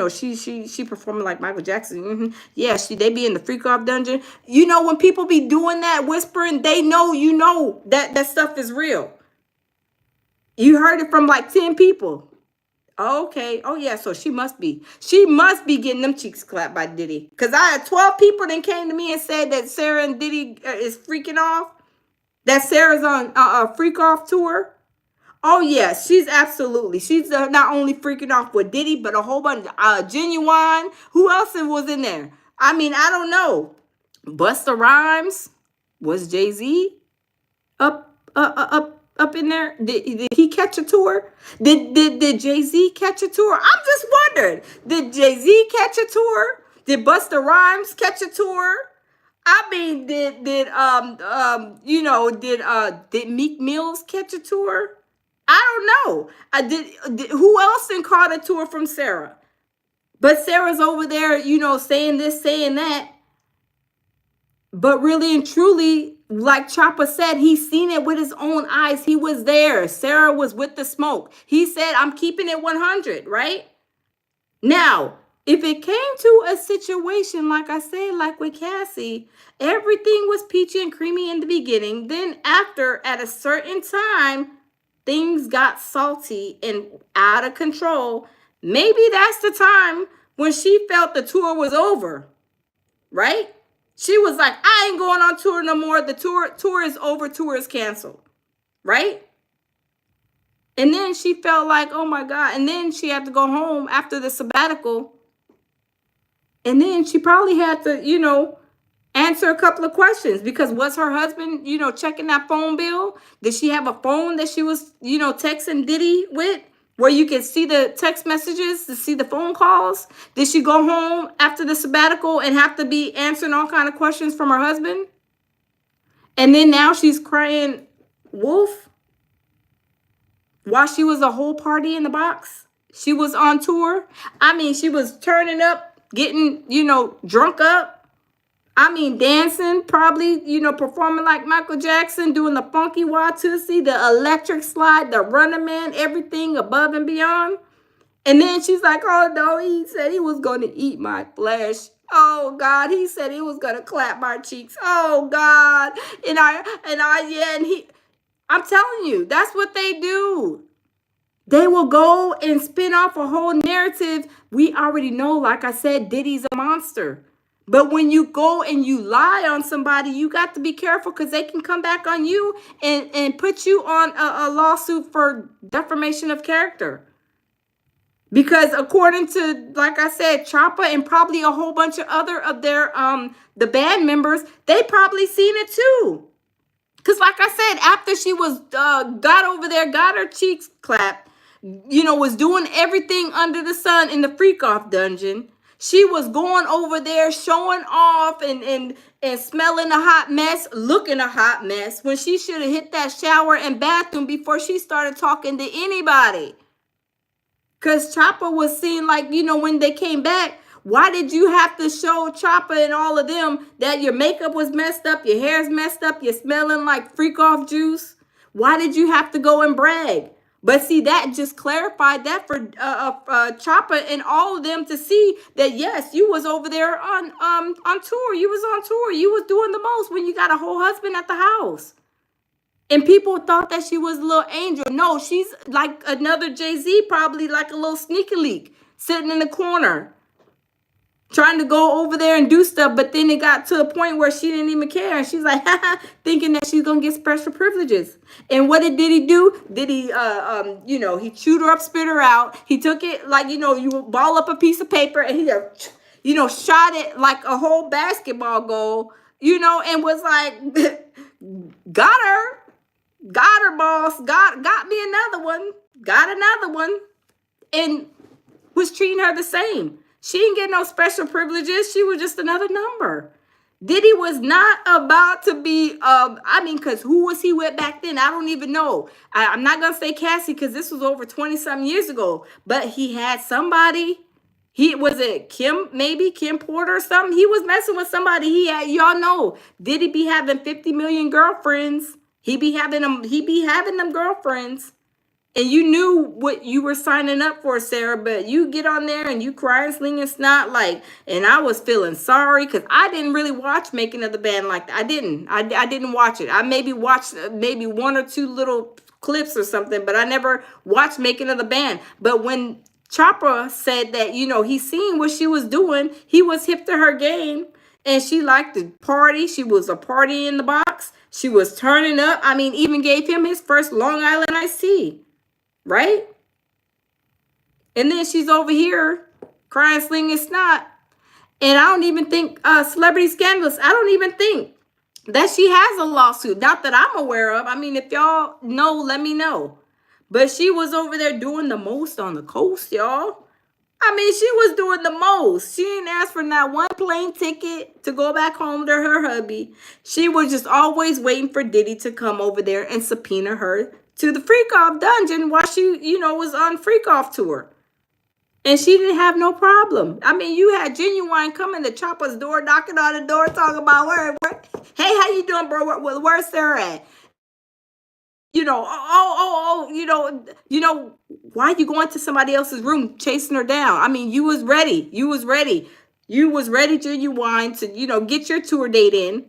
She performing like Michael Jackson. Yeah, they be in the freak off dungeon. When people be doing that whispering, they know that stuff is real. You heard it from like 10 people. Okay. Oh yeah. So she must be getting them cheeks clapped by Diddy. Cause I had 12 people that came to me and said that Sarah and Diddy is freaking off. That Sarah's on a freak off tour. Oh yeah, she's not only freaking off with Diddy, but a whole bunch of Genuine. Who else was in there? I mean, I don't know. Busta Rhymes. Was Jay-Z up in there? Did he catch a tour? Did Jay-Z catch a tour? I'm just wondering. Did Jay-Z catch a tour? Did Busta Rhymes catch a tour? I mean, did Meek Mills catch a tour? I don't know. Who else caught a tour from Sarah? But Sarah's over there, saying this, saying that. But really and truly, like Choppa said, he's seen it with his own eyes. He was there. Sarah was with the smoke. He said, I'm keeping it 100, right? Now, if it came to a situation, like I said, like with Cassie, everything was peachy and creamy in the beginning. Then after, at a certain time, things got salty and out of control. Maybe that's the time when she felt the tour was over, right? She was like, I ain't going on tour no more. The tour is over. Tour is canceled, right? And then she felt like, oh my God. And then she had to go home after the sabbatical. And then she probably had to, answer a couple of questions, because was her husband, checking that phone bill? Did she have a phone that she was, texting Diddy with, where you can see the text messages, to see the phone calls? Did she go home after the sabbatical and have to be answering all kind of questions from her husband? And then now she's crying Wolf, while she was a whole party in the box, she was on tour. I mean, she was turning up, getting, drunk up. I mean, dancing, probably, performing like Michael Jackson, doing the funky Watusi, the electric slide, the running man, everything above and beyond. And then she's like, oh no, he said he was going to eat my flesh. Oh God, he said he was going to clap my cheeks. Oh God. I'm telling you, that's what they do. They will go and spin off a whole narrative. We already know, like I said, Diddy's a monster. But when you go and you lie on somebody, you got to be careful because they can come back on you and put you on a lawsuit for defamation of character. Because according to, like I said, Choppa and probably a whole bunch of other of their the band members, they probably seen it too. Because like I said, after she was got over there, got her cheeks clapped, was doing everything under the sun in the freak off dungeon. She was going over there showing off and smelling a hot mess, looking a hot mess, when she should have hit that shower and bathroom before she started talking to anybody. Because Choppa was seen like, when they came back, why did you have to show Choppa and all of them that your makeup was messed up, your hair's messed up, you're smelling like freak off juice? Why did you have to go and brag? But see, that just clarified that for Choppa and all of them to see that, yes, you was over there on tour. You was on tour. You was doing the most when you got a whole husband at the house. And people thought that she was a little angel. No, she's like another Jay-Z, probably like a little sneaky leak, sitting in the corner, trying to go over there and do stuff. But then it got to a point where she didn't even care. And she's like, thinking that she's going to get special privileges. And what did he do? Did he, he chewed her up, spit her out. He took it like, you ball up a piece of paper and he, shot it like a whole basketball goal, and was like, got her. Got her, boss. Got me another one. And was treating her the same. She didn't get no special privileges. She was just another number. Diddy was not about to be, because who was he with back then? I don't even know. I'm not going to say Cassie because this was over 20-something years ago. But he had somebody. Was it Kim Porter or something? He was messing with somebody. Y'all know, Diddy be having 50 million girlfriends. He be having them girlfriends. And you knew what you were signing up for, Sarah, but you get on there and you cry and sling and snot and I was feeling sorry because I didn't really watch Making of the Band like that. I didn't watch it. I maybe watched maybe one or two little clips or something, but I never watched Making of the Band. But when Choppa said that, he seen what she was doing, he was hip to her game. And she liked to party. She was a party in the box. She was turning up. I mean, even gave him his first Long Island iced tea. Right? And then she's over here crying, slinging snot. And I don't even think Celebrity Scandalous, I don't even think that she has a lawsuit. Not that I'm aware of. I mean, if y'all know, let me know. But she was over there doing the most on the coast, y'all. I mean, she was doing the most. She didn't ask for not one plane ticket to go back home to her hubby. She was just always waiting for Diddy to come over there and subpoena her to the freak off dungeon while she, was on freak off tour. And she didn't have no problem. I mean, you had Genuine coming to Choppa's door, knocking on the door, talking about where hey, how you doing, bro? Where's Sarah at? Why you going to somebody else's room chasing her down? I mean, you was ready. You was ready, Genuine, to, get your tour date in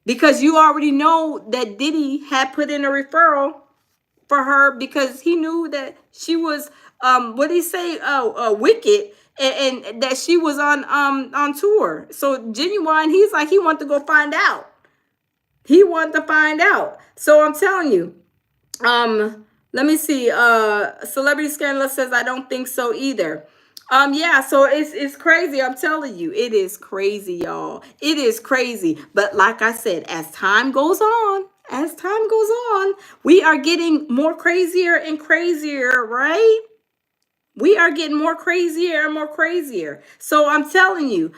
because you already know that Diddy had put in a referral for her because he knew that she was, what did he say? Wicked. And that she was on tour. So Genuine, he's like, he wanted to go find out. So I'm telling you, let me see. Celebrity Scandalous says, I don't think so either. Yeah, so it's crazy. I'm telling you, it is crazy, y'all. It is crazy. But like I said, as time goes on, we are getting more crazier and crazier, right? We are getting more crazier and more crazier. So I'm telling you,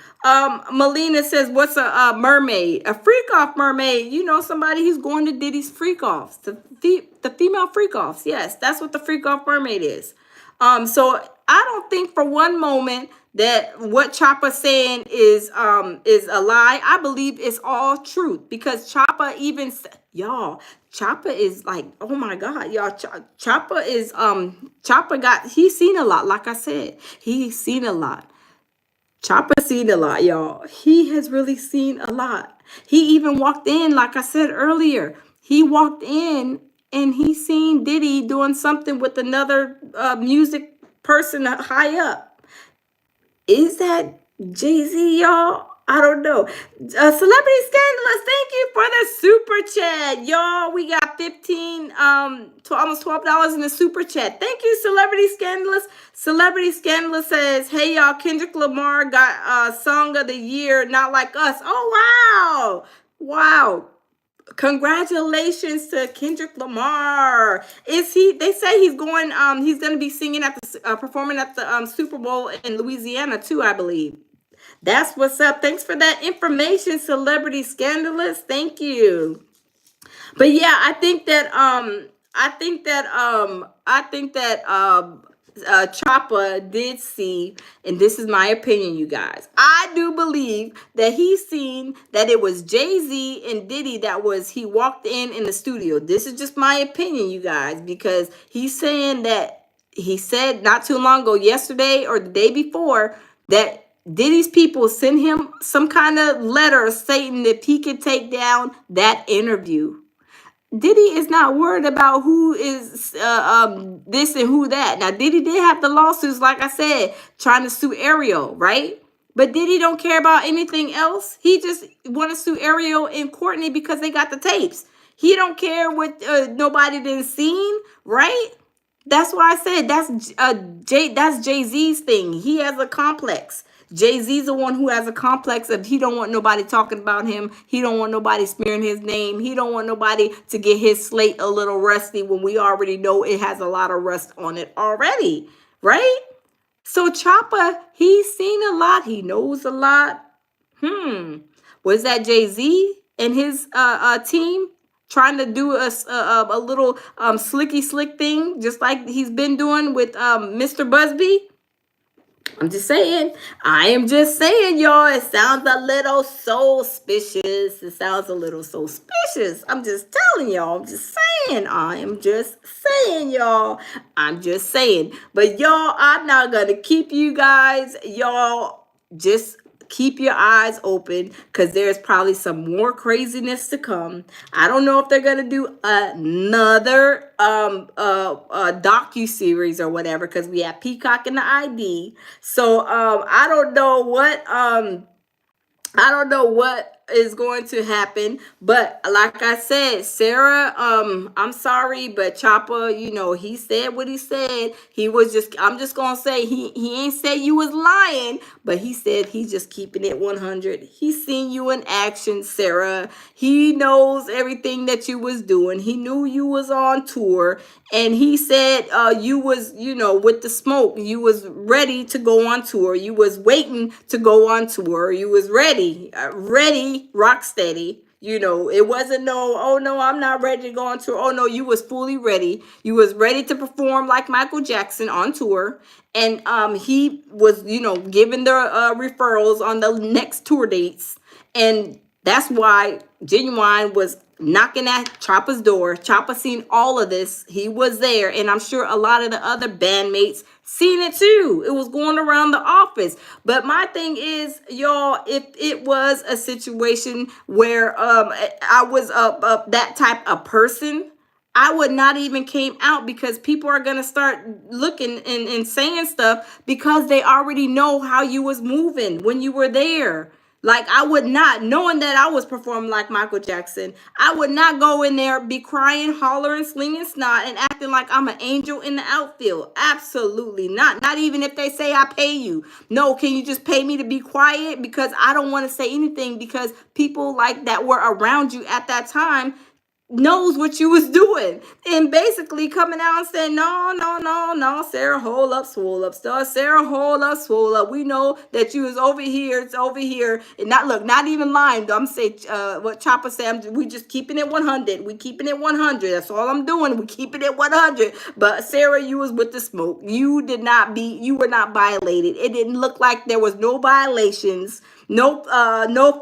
Melina says, what's a mermaid? A freak off mermaid. You know, somebody who's going to Diddy's freak offs, the female freak offs. Yes, that's what the freak off mermaid is. So I don't think for one moment that what Chopper's saying is a lie. I believe it's all truth because Chopper even y'all, Chopper is like, oh my God, y'all, Chopper is he's seen a lot. Like I said, he's seen a lot. Chopper seen a lot, y'all. He has really seen a lot. He even walked in, like I said earlier. He walked in and he seen Diddy doing something with another music person high up. Is that Jay-Z, y'all? I don't know. Celebrity Scandalous, thank you for the super chat. Y'all, we got 15, to almost $12 in the super chat. Thank you, Celebrity Scandalous. Celebrity Scandalous says, hey, y'all, Kendrick Lamar got Song of the Year, Not Like Us. Oh, wow. Wow. Congratulations to Kendrick Lamar. They say he's going to be singing at the performing at the Super Bowl in Louisiana too, I believe. That's what's up. Thanks for that information, Celebrity Scandalous. Thank you. But yeah, I think that Choppa did see, and this is my opinion, you guys. I do believe that he's seen that it was Jay-Z and Diddy he walked in the studio. This is just my opinion, you guys, because he's saying that he said not too long ago, yesterday or the day before, that Diddy's people sent him some kind of letter stating that he could take down that interview. Diddy is not worried about who is this and who that. Now, Diddy did have the lawsuits, like I said, trying to sue Ariel, right? But Diddy don't care about anything else. He just want to sue Ariel and Courtney because they got the tapes. He don't care what nobody didn't seen, right? That's why I said that's Jay-Z's thing. He has a complex. Jay-Z's the one who has a complex of he don't want nobody talking about him. He don't want nobody smearing his name. He don't want nobody to get his slate a little rusty when we already know it has a lot of rust on it already, right? So Choppa, he's seen a lot. He knows a lot. Was that Jay-Z and his team trying to do a little slicky slick thing, just like he's been doing with Mr. Busby? I'm just saying. I am just saying, y'all. It sounds a little suspicious. It sounds a little suspicious. I'm just telling y'all. I'm just saying. I am just saying, y'all. I'm just saying. But y'all, I'm not gonna keep you guys. Y'all just keep your eyes open because there's probably some more craziness to come. I don't know if they're gonna do another docu-series or whatever, because we have Peacock and the ID. So I don't know what is going to happen, but like I said, Sarah, I'm sorry, but Choppa, he said what he said. I'm just gonna say he ain't said you was lying, but he said he's just keeping it 100. He's seen you in action, Sarah. He knows everything that you was doing. He knew you was on tour, and he said you was, with the smoke, you was ready to go on tour. You was waiting to go on tour. You was ready, rock steady. It wasn't no, I'm not ready to go on tour. Oh no, you was fully ready. You was ready to perform like Michael Jackson on tour. And he was, giving the referrals on the next tour dates. And that's why Genuine was knocking at Choppa's door. Choppa seen all of this. He was there. And I'm sure a lot of the other bandmates seen it too. It was going around the office. But my thing is, y'all, if it was a situation where I was that type of person, I would not even came out, because people are going to start looking and saying stuff because they already know how you was moving when you were there. Like, I would not, knowing that I was performing like Michael Jackson, I would not go in there, be crying, hollering, slinging snot, and acting like I'm an angel in the outfield. Absolutely not. Not even if they say I pay you. No, can you just pay me to be quiet? Because I don't want to say anything, because people like that were around you at that time, knows what you was doing, and basically coming out and saying, no, Sarah, hold up, swole up, Sarah, hold up, swole up. We know that you was over here, it's over here, and not even lying. I'm saying what Chopper said. We just keeping it 100. We keeping it 100. That's all I'm doing. We keeping it 100. But Sarah, you was with the smoke. You were not violated. It didn't look like there was no violations. No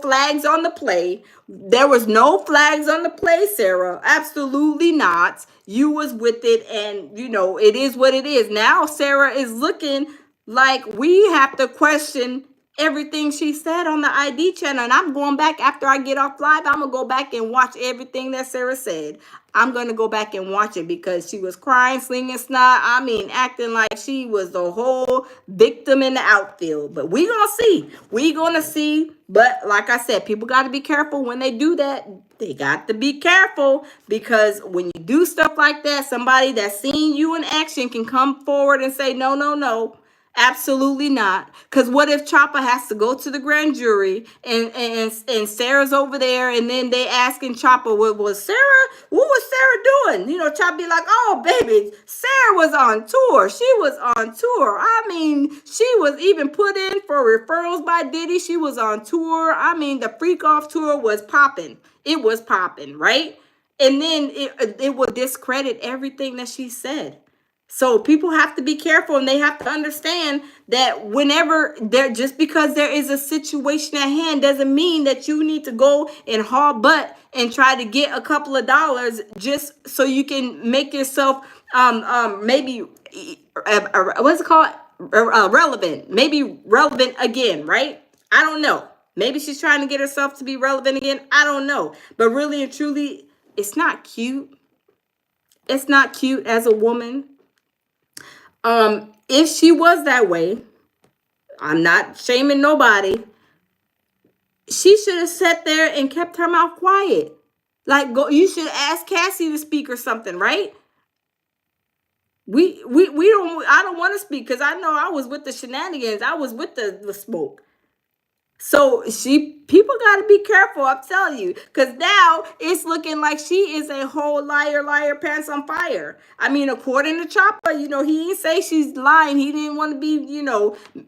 flags on the play. There was no flags on the play, Sarah. Absolutely not. You was with it, and it is what it is. Now Sarah is looking like we have to question everything she said on the ID channel. And I'm going back after I get off live. I'm gonna go back and watch everything that Sarah said. I'm gonna go back and watch it because she was crying, slinging snot. I mean, acting like she was the whole victim in the outfield. But we gonna see. We gonna see. But like I said, people got to be careful when they do that. They got to be careful, because when you do stuff like that, somebody that's seen you in action can come forward and say, no. Absolutely not. Because what if Chopper has to go to the grand jury and Sarah's over there, and then they asking Chopper, what was Sarah doing? Chopper be like, oh, baby, Sarah was on tour. She was on tour. I mean, she was even put in for referrals by Diddy. She was on tour. I mean, the Freak Off tour was popping. It was popping, right? And then it would discredit everything that she said. So people have to be careful, and they have to understand that whenever just because there is a situation at hand doesn't mean that you need to go and haul butt and try to get a couple of dollars just so you can make yourself maybe what's it called, relevant, maybe relevant again, right? I don't know. Maybe she's trying to get herself to be relevant again. I don't know. But really and truly, it's not cute. It's not cute as a woman. If she was that way, I'm not shaming nobody. She should have sat there and kept her mouth quiet. Like, you should ask Cassie to speak or something, right? We don't. I don't want to speak because I know I was with the shenanigans. I was with the smoke. So people got to be careful, I'm telling you, because now it's looking like she is a whole liar, pants on fire. I mean, according to Chopper, he didn't say she's lying. He didn't want to be,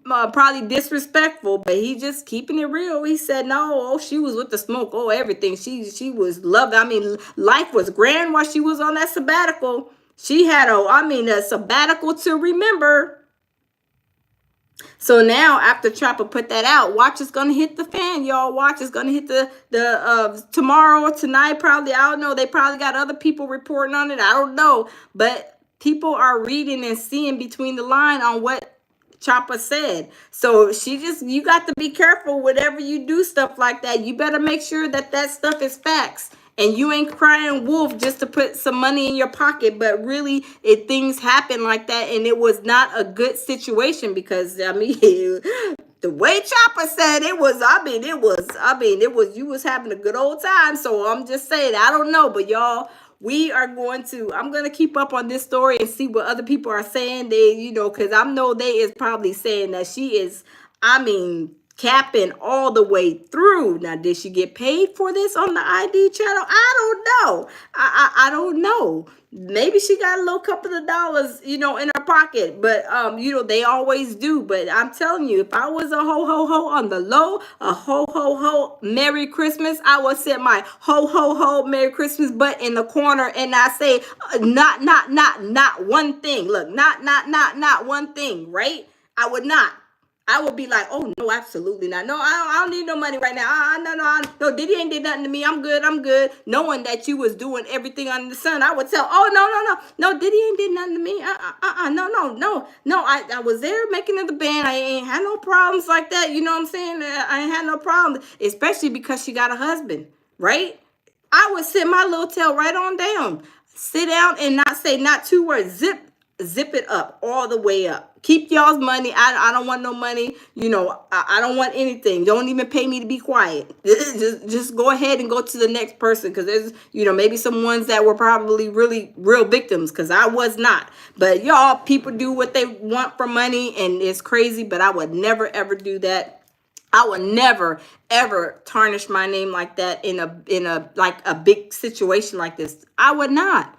probably disrespectful, but he just keeping it real. He said, no, she was with the smoke. Oh, everything. She was loved. I mean, life was grand while she was on that sabbatical. She had a sabbatical to remember. So now after Chopper put that out, watch is gonna hit the fan, y'all. Watch is gonna hit the tomorrow or tonight, probably. I don't know. They probably got other people reporting on it. I don't know. But people are reading and seeing between the line on what Chopper said. So you got to be careful whenever you do stuff like that. You better make sure that stuff is facts. And you ain't crying wolf just to put some money in your pocket, but really, things happen like that, and it was not a good situation because I mean, the way Chopper said it was, you was having a good old time. So I'm just saying, I don't know, but y'all, I'm going to keep up on this story and see what other people are saying. They, because I know they is probably saying that she is, capping all the way through. Now, did she get paid for this on the ID channel? I don't know. I don't know. Maybe she got a little couple of dollars, in her pocket. But, they always do. But I'm telling you, if I was a ho on the low, a ho Merry Christmas, I would set my ho Merry Christmas butt in the corner and I say, not one thing. Look, not one thing, right? I would not. I would be like, oh, no, absolutely not. No, I don't need no money right now. No, Diddy ain't did nothing to me. I'm good. Knowing that you was doing everything under the sun, I would tell, oh, no, Diddy ain't did nothing to me. No, I was there making it the band. I ain't had no problems like that. You know what I'm saying? I ain't had no problems, especially because she got a husband, right? I would sit my little tail right on down. Sit down and not say not two words. Zip it up all the way up. Keep y'all's money. I don't want no money. I don't want anything. Don't even pay me to be quiet. Just go ahead and go to the next person, because there's, maybe some ones that were probably really real victims, because I was not. But y'all, people do what they want for money, and it's crazy, but I would never, ever do that. I would never ever tarnish my name like that in a like a big situation like this. I would not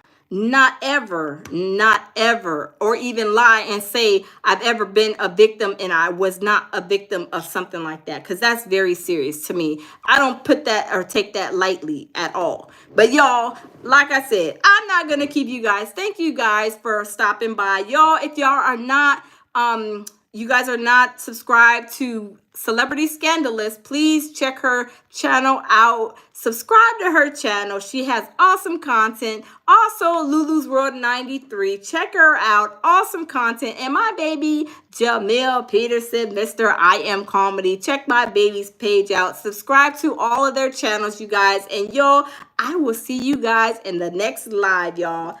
ever, not ever, or even lie and say I've ever been a victim and I was not a victim of something like that, because that's very serious to me. I don't put that or take that lightly at all. But y'all, like I said, I'm not gonna keep you guys. Thank you guys for stopping by. Y'all, if y'all are not you guys are not subscribed to Celebrity Scandalous, please check her channel out. Subscribe to her channel. She has awesome content. Also, Lulu's World 93. Check her out. Awesome content. And my baby, Jamil Peterson, Mr. I Am Comedy. Check my baby's page out. Subscribe to all of their channels, you guys. And y'all, I will see you guys in the next live, y'all.